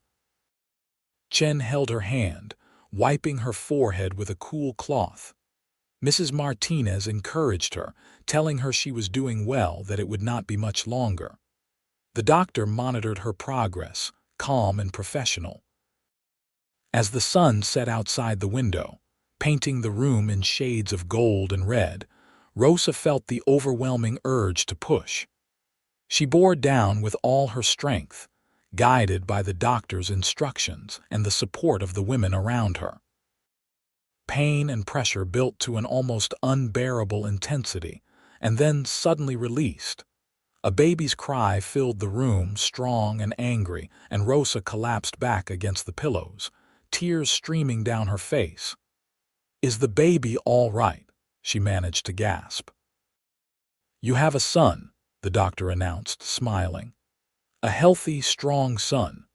Chen held her hand, wiping her forehead with a cool cloth. Mrs. Martinez encouraged her, telling her she was doing well, that it would not be much longer. The doctor monitored her progress, calm and professional. As the sun set outside the window, painting the room in shades of gold and red, Rosa felt the overwhelming urge to push. She bore down with all her strength, guided by the doctor's instructions and the support of the women around her. Pain and pressure built to an almost unbearable intensity, and then suddenly released. A baby's cry filled the room, strong and angry, and Rosa collapsed back against the pillows, tears streaming down her face. "Is the baby all right?" she managed to gasp. "You have a son," the doctor announced, smiling. "A healthy, strong son."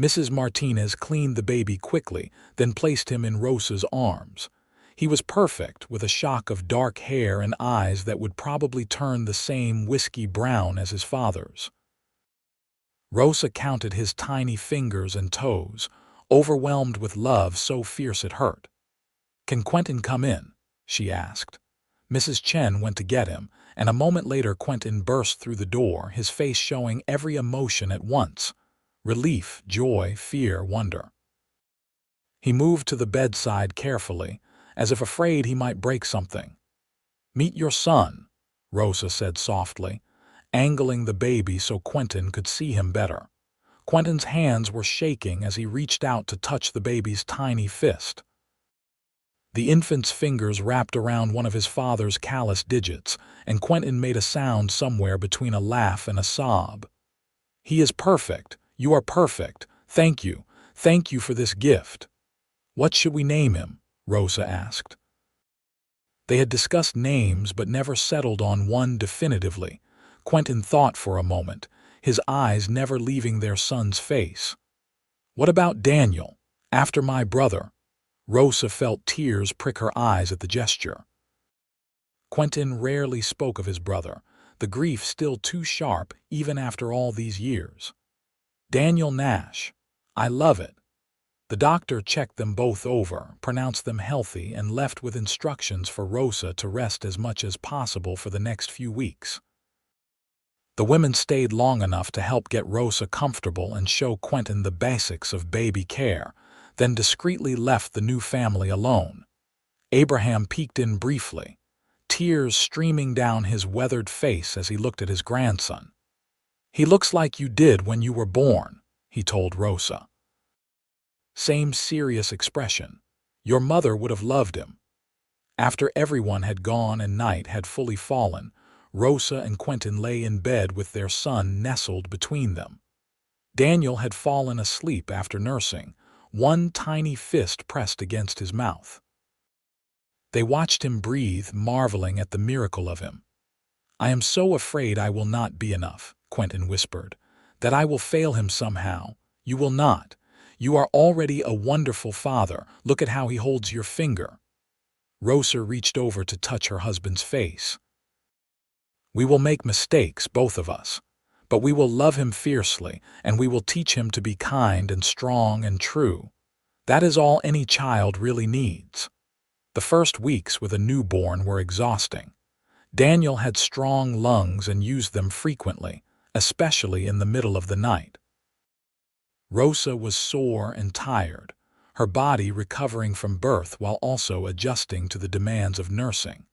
Mrs. Martinez cleaned the baby quickly, then placed him in Rosa's arms. He was perfect, with a shock of dark hair and eyes that would probably turn the same whiskey brown as his father's. Rosa counted his tiny fingers and toes, overwhelmed with love so fierce it hurt. "Can Quentin come in?" she asked. Mrs. Chen went to get him, and a moment later Quentin burst through the door, his face showing every emotion at once: relief, joy, fear, wonder. He moved to the bedside carefully, as if afraid he might break something. "Meet your son," Rosa said softly, angling the baby so Quentin could see him better. Quentin's hands were shaking as he reached out to touch the baby's tiny fist. The infant's fingers wrapped around one of his father's callous digits, and Quentin made a sound somewhere between a laugh and a sob. "He is perfect. You are perfect. Thank you. Thank you for this gift." "What should we name him?" Rosa asked. They had discussed names but never settled on one definitively. Quentin thought for a moment, his eyes never leaving their son's face. "What about Daniel, after my brother?" Rosa felt tears prick her eyes at the gesture. Quentin rarely spoke of his brother, the grief still too sharp even after all these years. "Daniel Nash. I love it." The doctor checked them both over, pronounced them healthy, and left with instructions for Rosa to rest as much as possible for the next few weeks. The women stayed long enough to help get Rosa comfortable and show Quentin the basics of baby care, then discreetly left the new family alone. Abraham peeked in briefly, tears streaming down his weathered face as he looked at his grandson. "He looks like you did when you were born," he told Rosa. Same serious expression. "Your mother would have loved him." After everyone had gone and night had fully fallen, Rosa and Quentin lay in bed with their son nestled between them. Daniel had fallen asleep after nursing, one tiny fist pressed against his mouth. They watched him breathe, marveling at the miracle of him. "I am so afraid I will not be enough," Quentin whispered, "that I will fail him somehow. You will not. You are already a wonderful father. Look at how he holds your finger." Rosa reached over to touch her husband's face. "We will make mistakes, both of us, but we will love him fiercely, and we will teach him to be kind and strong and true. That is all any child really needs." The first weeks with a newborn were exhausting. Daniel had strong lungs and used them frequently, especially in the middle of the night. Rosa was sore and tired, her body recovering from birth while also adjusting to the demands of nursing.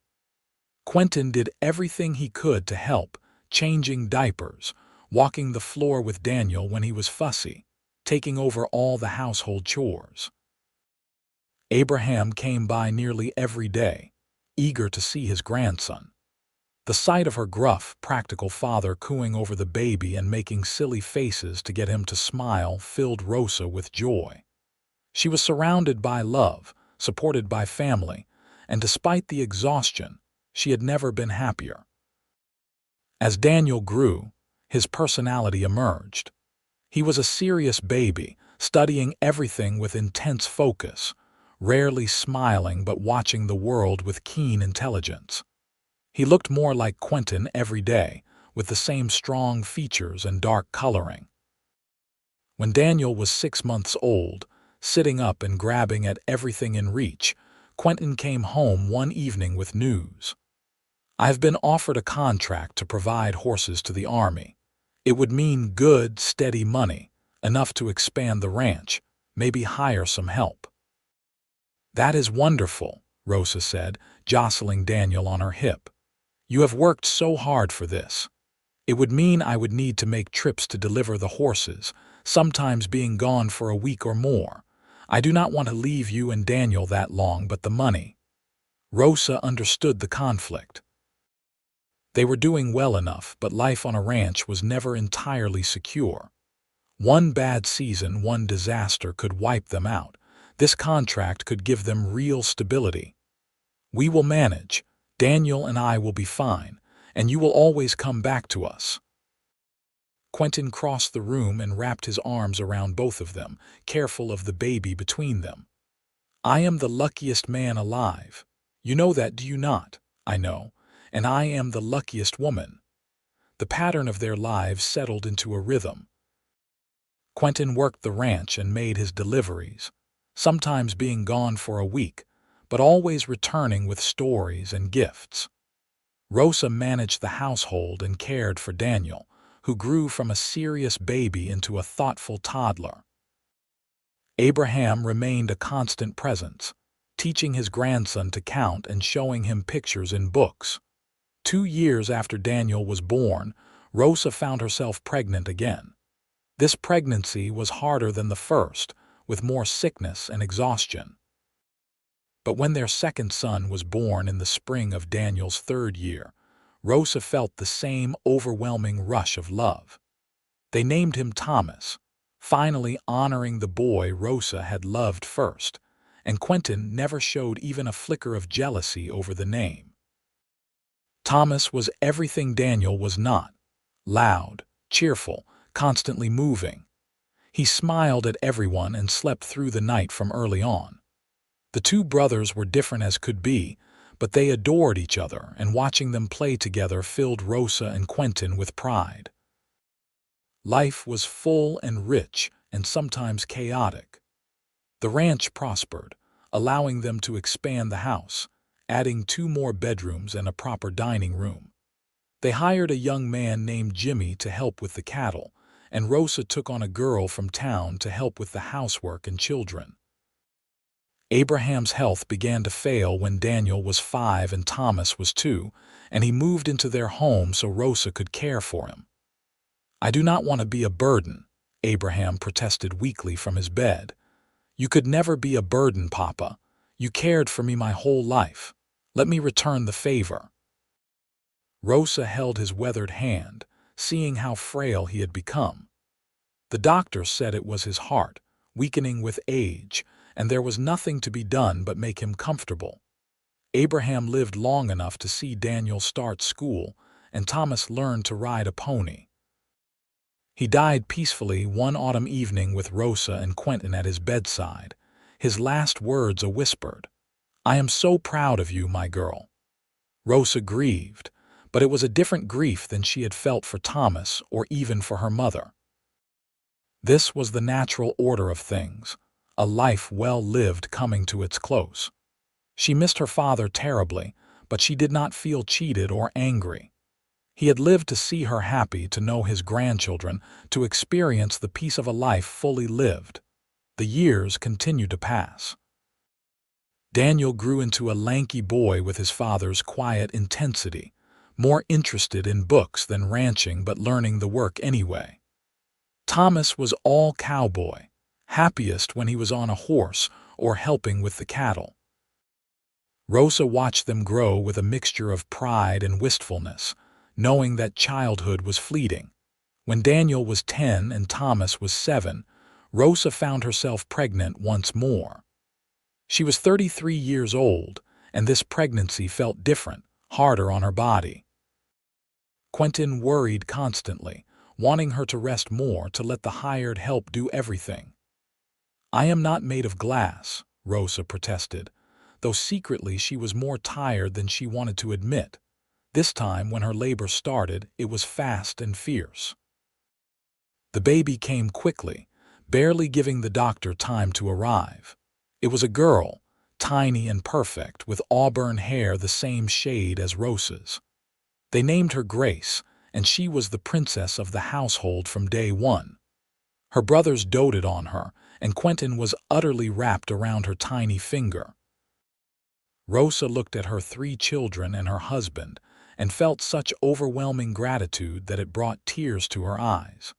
Quentin did everything he could to help, changing diapers, walking the floor with Daniel when he was fussy, taking over all the household chores. Abraham came by nearly every day, eager to see his grandson. The sight of her gruff, practical father cooing over the baby and making silly faces to get him to smile filled Rosa with joy. She was surrounded by love, supported by family, and despite the exhaustion, she had never been happier. As Daniel grew, his personality emerged. He was a serious baby, studying everything with intense focus, rarely smiling but watching the world with keen intelligence. He looked more like Quentin every day, with the same strong features and dark coloring. When Daniel was 6 months old, sitting up and grabbing at everything in reach, Quentin came home one evening with news. "I've been offered a contract to provide horses to the army. It would mean good, steady money, enough to expand the ranch, maybe hire some help." "That is wonderful," Rosa said, jostling Daniel on her hip. "You have worked so hard for this. It would mean I would need to make trips to deliver the horses, sometimes being gone for a week or more. I do not want to leave you and Daniel that long, but the money." Rosa understood the conflict. They were doing well enough, but life on a ranch was never entirely secure. One bad season, one disaster could wipe them out. This contract could give them real stability. "We will manage. Daniel and I will be fine, and you will always come back to us." Quentin crossed the room and wrapped his arms around both of them, careful of the baby between them. "I am the luckiest man alive. You know that, do you not?" "I know. And I am the luckiest woman." The pattern of their lives settled into a rhythm. Quentin worked the ranch and made his deliveries, sometimes being gone for a week, but always returning with stories and gifts. Rosa managed the household and cared for Daniel, who grew from a serious baby into a thoughtful toddler. Abraham remained a constant presence, teaching his grandson to count and showing him pictures in books. 2 years after Daniel was born, Rosa found herself pregnant again. This pregnancy was harder than the first, with more sickness and exhaustion. But when their second son was born in the spring of Daniel's 3rd year, Rosa felt the same overwhelming rush of love. They named him Thomas, finally honoring the boy Rosa had loved first, and Quentin never showed even a flicker of jealousy over the name. Thomas was everything Daniel was not: loud, cheerful, constantly moving. He smiled at everyone and slept through the night from early on. The two brothers were different as could be, but they adored each other, and watching them play together filled Rosa and Quentin with pride. Life was full and rich, and sometimes chaotic. The ranch prospered, allowing them to expand the house, adding 2 more bedrooms and a proper dining room. They hired a young man named Jimmy to help with the cattle, and Rosa took on a girl from town to help with the housework and children. Abraham's health began to fail when Daniel was 5 and Thomas was 2, and he moved into their home so Rosa could care for him. "I do not want to be a burden," Abraham protested weakly from his bed. "You could never be a burden, Papa. You cared for me my whole life. Let me return the favor." Rosa held his weathered hand, seeing how frail he had become. The doctor said it was his heart, weakening with age, and there was nothing to be done but make him comfortable. Abraham lived long enough to see Daniel start school, and Thomas learned to ride a pony. He died peacefully one autumn evening with Rosa and Quentin at his bedside, his last words a whispered, "I am so proud of you, my girl." Rosa grieved, but it was a different grief than she had felt for Thomas or even for her mother. This was the natural order of things, a life well lived coming to its close. She missed her father terribly, but she did not feel cheated or angry. He had lived to see her happy, to know his grandchildren, to experience the peace of a life fully lived. The years continued to pass. Daniel grew into a lanky boy with his father's quiet intensity, more interested in books than ranching but learning the work anyway. Thomas was all cowboy, happiest when he was on a horse or helping with the cattle. Rosa watched them grow with a mixture of pride and wistfulness, knowing that childhood was fleeting. When Daniel was 10 and Thomas was 7, Rosa found herself pregnant once more. She was 33 years old, and this pregnancy felt different, harder on her body. Quentin worried constantly, wanting her to rest more to let the hired help do everything. "I am not made of glass," Rosa protested, though secretly she was more tired than she wanted to admit. This time, when her labor started, it was fast and fierce. The baby came quickly, barely giving the doctor time to arrive. It was a girl, tiny and perfect, with auburn hair the same shade as Rosa's. They named her Grace, and she was the princess of the household from day one. Her brothers doted on her, and Quentin was utterly wrapped around her tiny finger. Rosa looked at her 3 children and her husband, and felt such overwhelming gratitude that it brought tears to her eyes.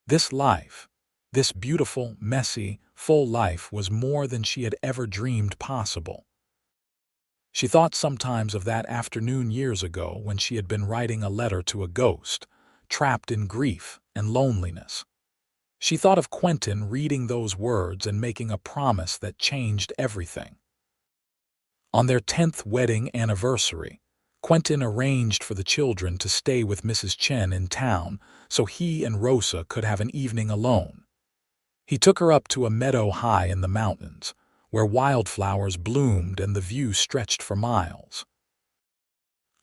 This life, this beautiful, messy, full life, was more than she had ever dreamed possible. She thought sometimes of that afternoon years ago when she had been writing a letter to a ghost, trapped in grief and loneliness. She thought of Quentin reading those words and making a promise that changed everything. On their 10th wedding anniversary, Quentin arranged for the children to stay with Mrs. Chen in town so he and Rosa could have an evening alone. He took her up to a meadow high in the mountains, where wildflowers bloomed and the view stretched for miles.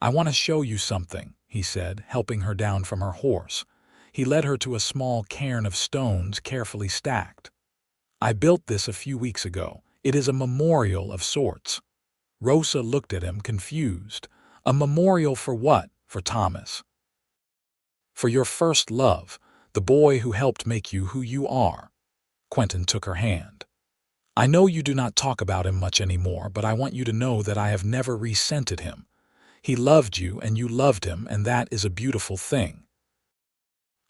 "I want to show you something," he said, helping her down from her horse. He led her to a small cairn of stones carefully stacked. "I built this a few weeks ago. It is a memorial of sorts." Rosa looked at him, confused. "A memorial for what?" "For Thomas. For your first love, the boy who helped make you who you are." Quentin took her hand. "I know you do not talk about him much anymore, but I want you to know that I have never resented him. He loved you and you loved him, and that is a beautiful thing.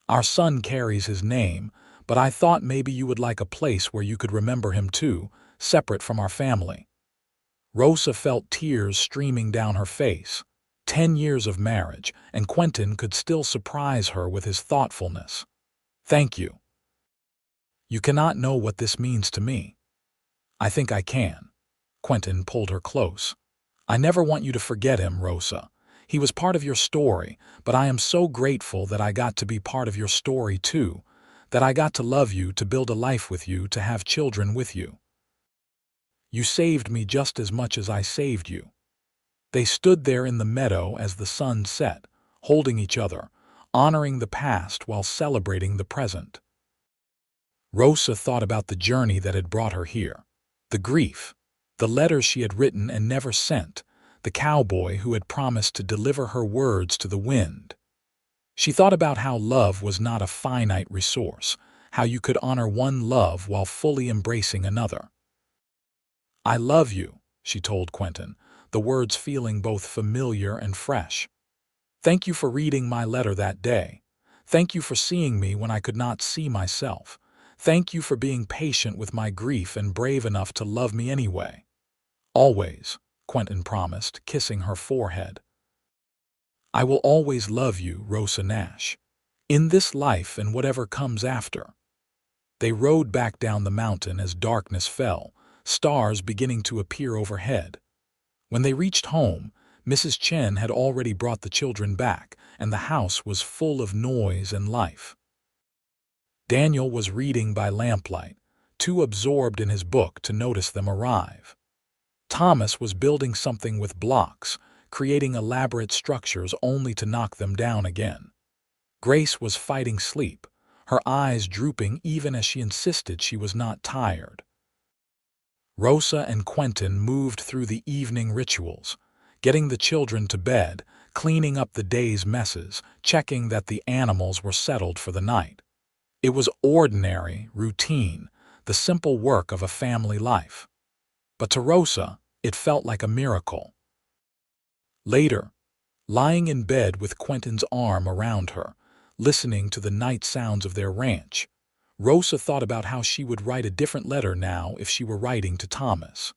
Our son carries his name, but I thought maybe you would like a place where you could remember him too, separate from our family." Rosa felt tears streaming down her face. 10 years of marriage, and Quentin could still surprise her with his thoughtfulness. "Thank you. You cannot know what this means to me." "I think I can." Quentin pulled her close. "I never want you to forget him, Rosa. He was part of your story, but I am so grateful that I got to be part of your story too, that I got to love you, to build a life with you, to have children with you. You saved me just as much as I saved you." They stood there in the meadow as the sun set, holding each other, honoring the past while celebrating the present. Rosa thought about the journey that had brought her here, the grief, the letters she had written and never sent, the cowboy who had promised to deliver her words to the wind. She thought about how love was not a finite resource, how you could honor one love while fully embracing another. "I love you," she told Quentin, the words feeling both familiar and fresh. "Thank you for reading my letter that day. Thank you for seeing me when I could not see myself. Thank you for being patient with my grief and brave enough to love me anyway." "Always," Quentin promised, kissing her forehead. "I will always love you, Rosa Nash, in this life and whatever comes after." They rode back down the mountain as darkness fell, stars beginning to appear overhead. When they reached home, Mrs. Chen had already brought the children back, and the house was full of noise and life. Daniel was reading by lamplight, too absorbed in his book to notice them arrive. Thomas was building something with blocks, creating elaborate structures only to knock them down again. Grace was fighting sleep, her eyes drooping even as she insisted she was not tired. Rosa and Quentin moved through the evening rituals, getting the children to bed, cleaning up the day's messes, checking that the animals were settled for the night. It was ordinary, routine, the simple work of a family life. But to Rosa, it felt like a miracle. Later, lying in bed with Quentin's arm around her, listening to the night sounds of their ranch, Rosa thought about how she would write a different letter now if she were writing to Thomas.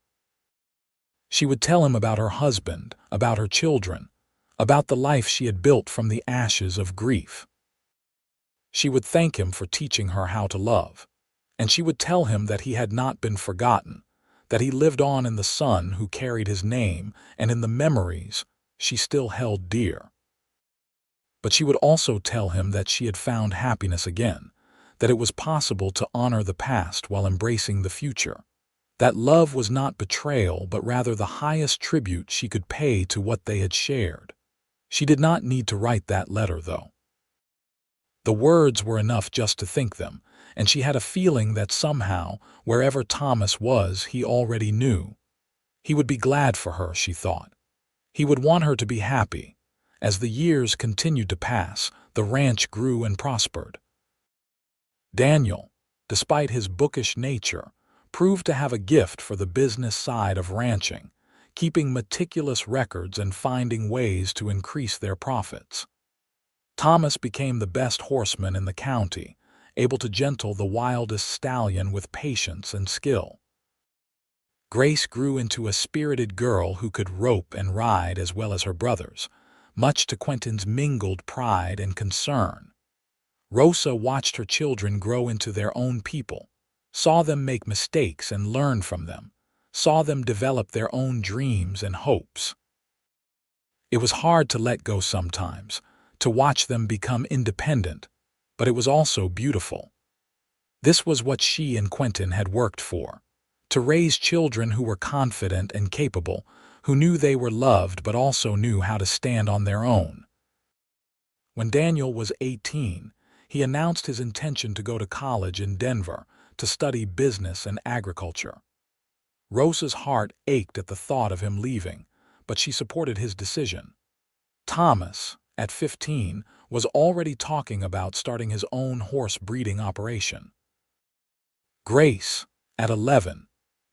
She would tell him about her husband, about her children, about the life she had built from the ashes of grief. She would thank him for teaching her how to love, and she would tell him that he had not been forgotten, that he lived on in the son who carried his name and in the memories she still held dear. But she would also tell him that she had found happiness again, that it was possible to honor the past while embracing the future, that love was not betrayal but rather the highest tribute she could pay to what they had shared. She did not need to write that letter, though. The words were enough just to think them, and she had a feeling that somehow, wherever Thomas was, he already knew. He would be glad for her, she thought. He would want her to be happy. As the years continued to pass, the ranch grew and prospered. Daniel, despite his bookish nature, proved to have a gift for the business side of ranching, keeping meticulous records and finding ways to increase their profits. Thomas became the best horseman in the county, able to gentle the wildest stallion with patience and skill. Grace grew into a spirited girl who could rope and ride as well as her brothers, much to Quentin's mingled pride and concern. Rosa watched her children grow into their own people, saw them make mistakes and learn from them, saw them develop their own dreams and hopes. It was hard to let go sometimes, to watch them become independent, but it was also beautiful. This was what she and Quentin had worked for, to raise children who were confident and capable, who knew they were loved but also knew how to stand on their own. When Daniel was 18, he announced his intention to go to college in Denver to study business and agriculture. Rosa's heart ached at the thought of him leaving, but she supported his decision. Thomas, at 15, was already talking about starting his own horse breeding operation. Grace, at 11,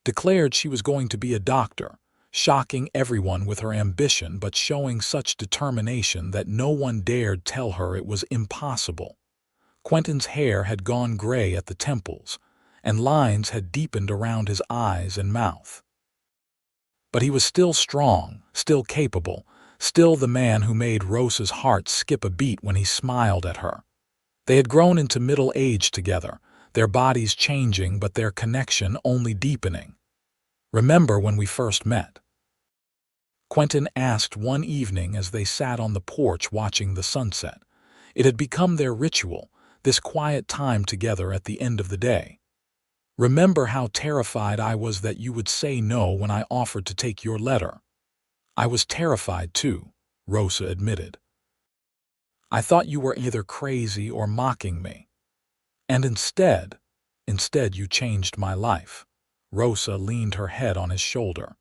declared she was going to be a doctor, shocking everyone with her ambition but showing such determination that no one dared tell her it was impossible. Quentin's hair had gone gray at the temples, and lines had deepened around his eyes and mouth. But he was still strong, still capable, still the man who made Rosa's heart skip a beat when he smiled at her. They had grown into middle age together, their bodies changing but their connection only deepening. "Remember when we first met?" Quentin asked one evening as they sat on the porch watching the sunset. It had become their ritual, this quiet time together at the end of the day. "Remember how terrified I was that you would say no when I offered to take your letter?" "I was terrified too," Rosa admitted. "I thought you were either crazy or mocking me. And instead you changed my life." Rosa leaned her head on his shoulder.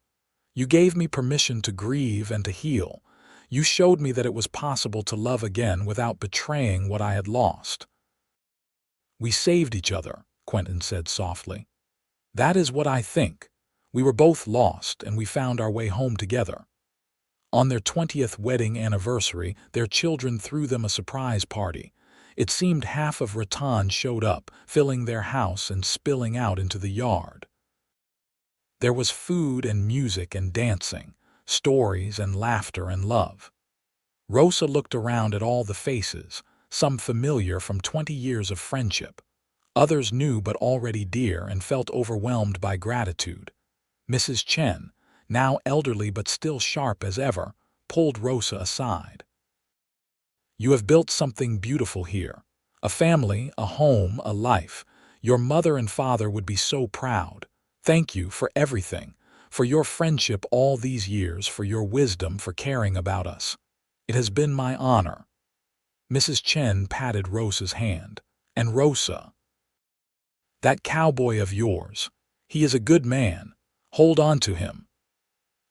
"You gave me permission to grieve and to heal. You showed me that it was possible to love again without betraying what I had lost." "We saved each other," Quentin said softly. "That is what I think. We were both lost, and we found our way home together." On their 20th wedding anniversary, their children threw them a surprise party. It seemed half of Rattan showed up, filling their house and spilling out into the yard. There was food and music and dancing, stories and laughter and love. Rosa looked around at all the faces, some familiar from 20 years of friendship, others new but already dear, and felt overwhelmed by gratitude. Mrs. Chen, now elderly but still sharp as ever, pulled Rosa aside. "You have built something beautiful here. A family, a home, a life. Your mother and father would be so proud. Thank you for everything, for your friendship all these years, for your wisdom, for caring about us. It has been my honor." Mrs. Chen patted Rosa's hand. "And Rosa, that cowboy of yours, he is a good man. Hold on to him."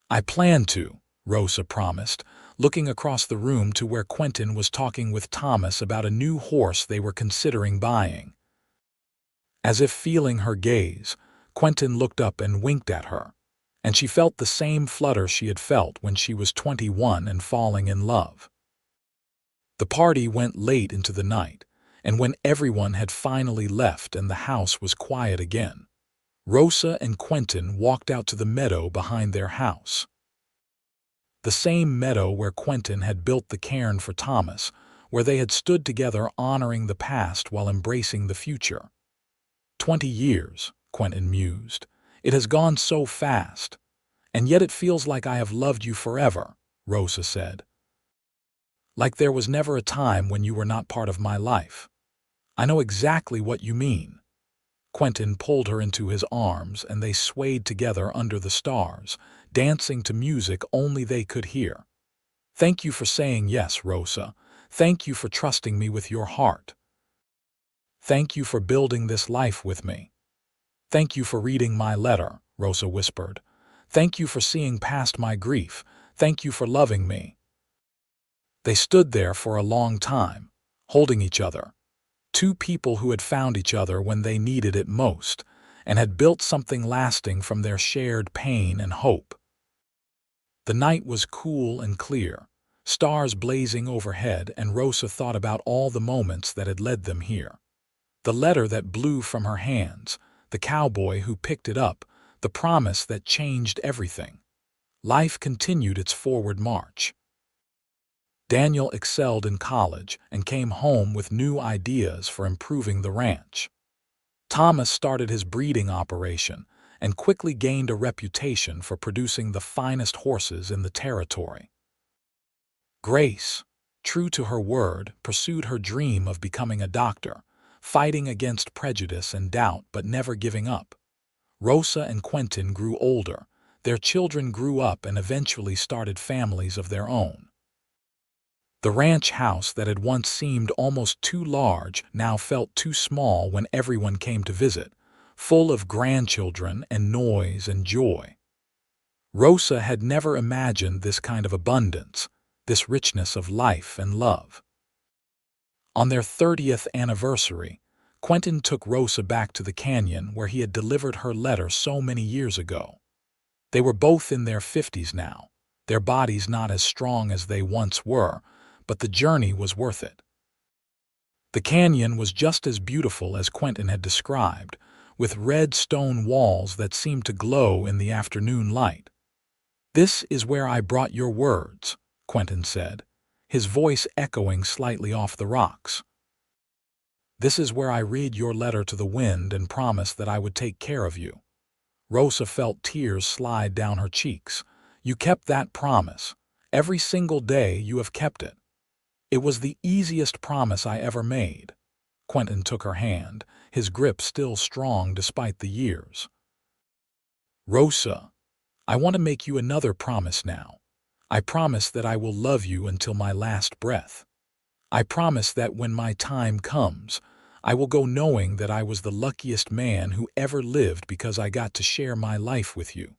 "I plan to," Rosa promised, looking across the room to where Quentin was talking with Thomas about a new horse they were considering buying. As if feeling her gaze, Quentin looked up and winked at her, and she felt the same flutter she had felt when she was 21 and falling in love. The party went late into the night, and when everyone had finally left and the house was quiet again, Rosa and Quentin walked out to the meadow behind their house. The same meadow where Quentin had built the cairn for Thomas, where they had stood together honoring the past while embracing the future. 20 years, Quentin mused. It has gone so fast. And yet it feels like I have loved you forever, Rosa said. Like there was never a time when you were not part of my life. I know exactly what you mean. Quentin pulled her into his arms and they swayed together under the stars, dancing to music only they could hear. Thank you for saying yes, Rosa. Thank you for trusting me with your heart. Thank you for building this life with me. Thank you for reading my letter, Rosa whispered. Thank you for seeing past my grief. Thank you for loving me. They stood there for a long time, holding each other. Two people who had found each other when they needed it most, and had built something lasting from their shared pain and hope. The night was cool and clear, stars blazing overhead, and Rosa thought about all the moments that had led them here. The letter that blew from her hands, the cowboy who picked it up, the promise that changed everything. Life continued its forward march. Daniel excelled in college and came home with new ideas for improving the ranch. Thomas started his breeding operation and quickly gained a reputation for producing the finest horses in the territory. Grace, true to her word, pursued her dream of becoming a doctor, fighting against prejudice and doubt but never giving up. Rosa and Quentin grew older. Their children grew up and eventually started families of their own. The ranch house that had once seemed almost too large now felt too small when everyone came to visit, full of grandchildren and noise and joy. Rosa had never imagined this kind of abundance, this richness of life and love. On their 30th anniversary, Quentin took Rosa back to the canyon where he had delivered her letter so many years ago. They were both in their 50s now, their bodies not as strong as they once were, but the journey was worth it. The canyon was just as beautiful as Quentin had described, with red stone walls that seemed to glow in the afternoon light. "This is where I brought your words," Quentin said, his voice echoing slightly off the rocks. "This is where I read your letter to the wind and promised that I would take care of you." Rosa felt tears slide down her cheeks. "You kept that promise. Every single day you have kept it." "It was the easiest promise I ever made." Quentin took her hand, his grip still strong despite the years. "Rosa, I want to make you another promise now. I promise that I will love you until my last breath. I promise that when my time comes, I will go knowing that I was the luckiest man who ever lived because I got to share my life with you.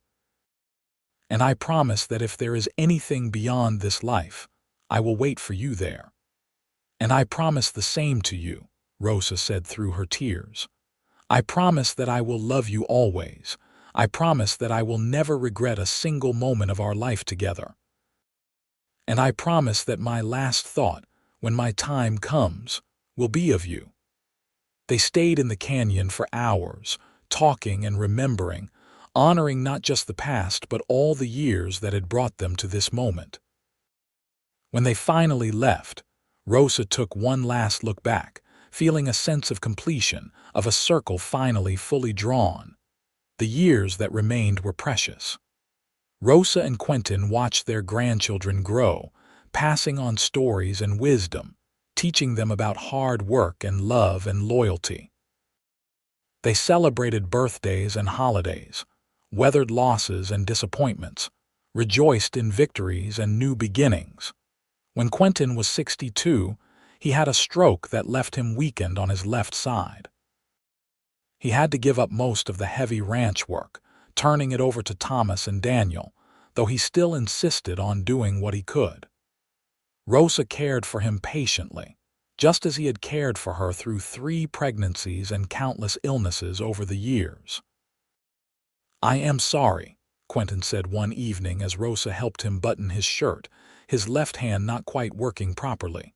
And I promise that if there is anything beyond this life, I will wait for you there." "And I promise the same to you," Rosa said through her tears. "I promise that I will love you always. I promise that I will never regret a single moment of our life together. And I promise that my last thought, when my time comes, will be of you." They stayed in the canyon for hours, talking and remembering, honoring not just the past but all the years that had brought them to this moment. When they finally left, Rosa took one last look back, feeling a sense of completion, of a circle finally fully drawn. The years that remained were precious. Rosa and Quentin watched their grandchildren grow, passing on stories and wisdom, teaching them about hard work and love and loyalty. They celebrated birthdays and holidays, weathered losses and disappointments, rejoiced in victories and new beginnings. When Quentin was 62, he had a stroke that left him weakened on his left side. He had to give up most of the heavy ranch work, turning it over to Thomas and Daniel, though he still insisted on doing what he could. Rosa cared for him patiently, just as he had cared for her through 3 pregnancies and countless illnesses over the years. "I am sorry," Quentin said one evening as Rosa helped him button his shirt, his left hand not quite working properly.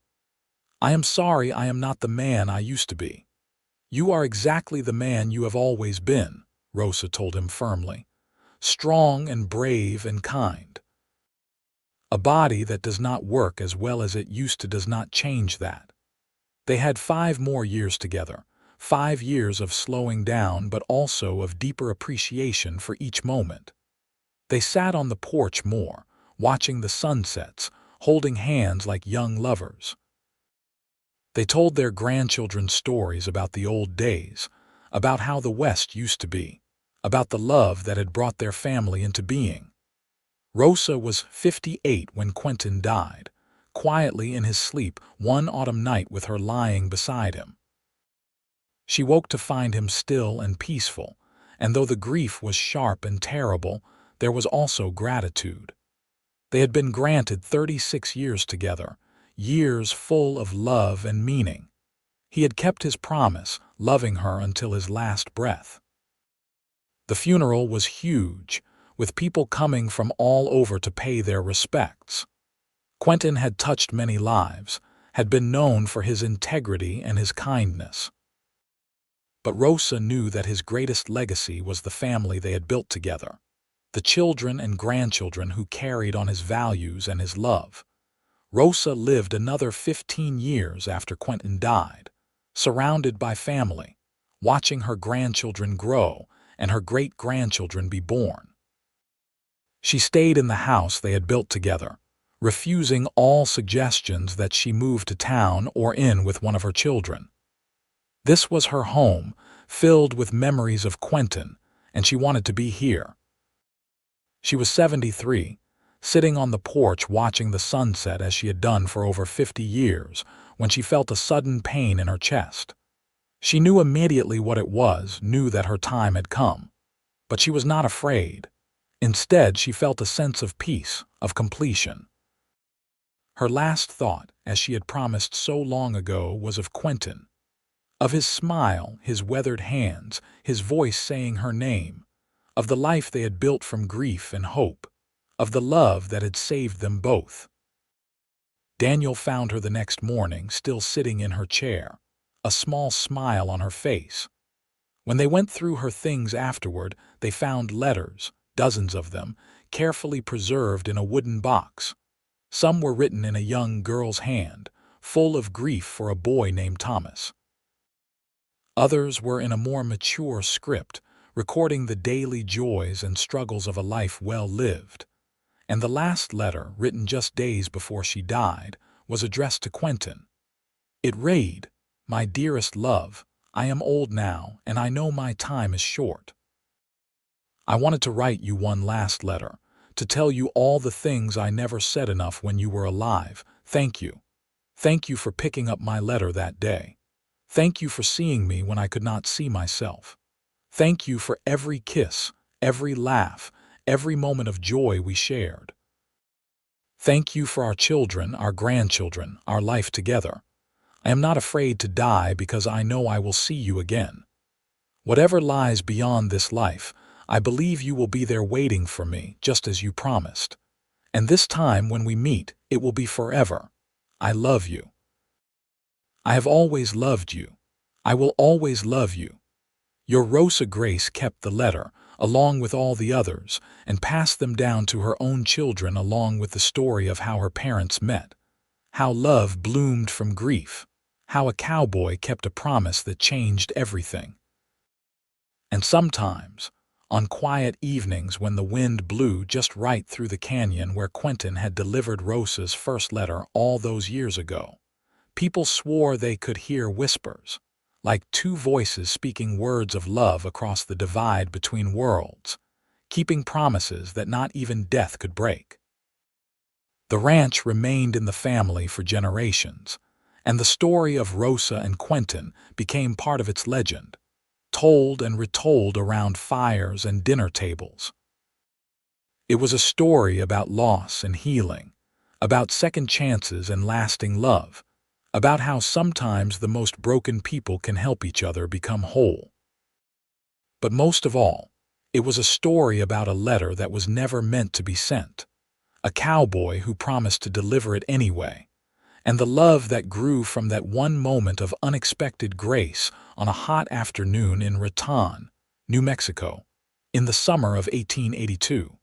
"I am sorry I am not the man I used to be." "You are exactly the man you have always been," Rosa told him firmly. Strong and brave and kind. A body that does not work as well as it used to does not change that. They had 5 more years together, 5 years of slowing down but also of deeper appreciation for each moment. They sat on the porch more, watching the sunsets, holding hands like young lovers. They told their grandchildren stories about the old days, about how the West used to be, about the love that had brought their family into being. Rosa was 58 when Quentin died, quietly in his sleep one autumn night with her lying beside him. She woke to find him still and peaceful, and though the grief was sharp and terrible, there was also gratitude. They had been granted 36 years together, years full of love and meaning. He had kept his promise, loving her until his last breath. The funeral was huge, with people coming from all over to pay their respects. Quentin had touched many lives, had been known for his integrity and his kindness. But Rosa knew that his greatest legacy was the family they had built together, the children and grandchildren who carried on his values and his love. Rosa lived another 15 years after Quentin died, surrounded by family, watching her grandchildren grow and her great-grandchildren be born. She stayed in the house they had built together, refusing all suggestions that she move to town or in with one of her children. This was her home, filled with memories of Quentin, and she wanted to be here. She was 73, sitting on the porch watching the sunset as she had done for over 50 years, when she felt a sudden pain in her chest. She knew immediately what it was, knew that her time had come. But she was not afraid. Instead, she felt a sense of peace, of completion. Her last thought, as she had promised so long ago, was of Quentin, of his smile, his weathered hands, his voice saying her name, of the life they had built from grief and hope, of the love that had saved them both. Daniel found her the next morning, still sitting in her chair, a small smile on her face. When they went through her things afterward, they found letters, dozens of them, carefully preserved in a wooden box. Some were written in a young girl's hand, full of grief for a boy named Thomas. Others were in a more mature script, recording the daily joys and struggles of a life well lived. And the last letter, written just days before she died, was addressed to Quentin. It read, "My dearest love, I am old now, and I know my time is short. I wanted to write you one last letter, to tell you all the things I never said enough when you were alive. Thank you. Thank you for picking up my letter that day. Thank you for seeing me when I could not see myself. Thank you for every kiss, every laugh, every moment of joy we shared. Thank you for our children, our grandchildren, our life together. I am not afraid to die because I know I will see you again. Whatever lies beyond this life, I believe you will be there waiting for me, just as you promised. And this time when we meet, it will be forever. I love you. I have always loved you. I will always love you." Your Rosa Grace kept the letter, along with all the others, and passed them down to her own children along with the story of how her parents met, how love bloomed from grief, how a cowboy kept a promise that changed everything. And sometimes, on quiet evenings when the wind blew just right through the canyon where Quentin had delivered Rosa's first letter all those years ago, people swore they could hear whispers, like two voices speaking words of love across the divide between worlds, keeping promises that not even death could break. The ranch remained in the family for generations, and the story of Rosa and Quentin became part of its legend, told and retold around fires and dinner tables. It was a story about loss and healing, about second chances and lasting love, about how sometimes the most broken people can help each other become whole. But most of all, it was a story about a letter that was never meant to be sent, a cowboy who promised to deliver it anyway, and the love that grew from that one moment of unexpected grace on a hot afternoon in Raton, New Mexico, in the summer of 1882.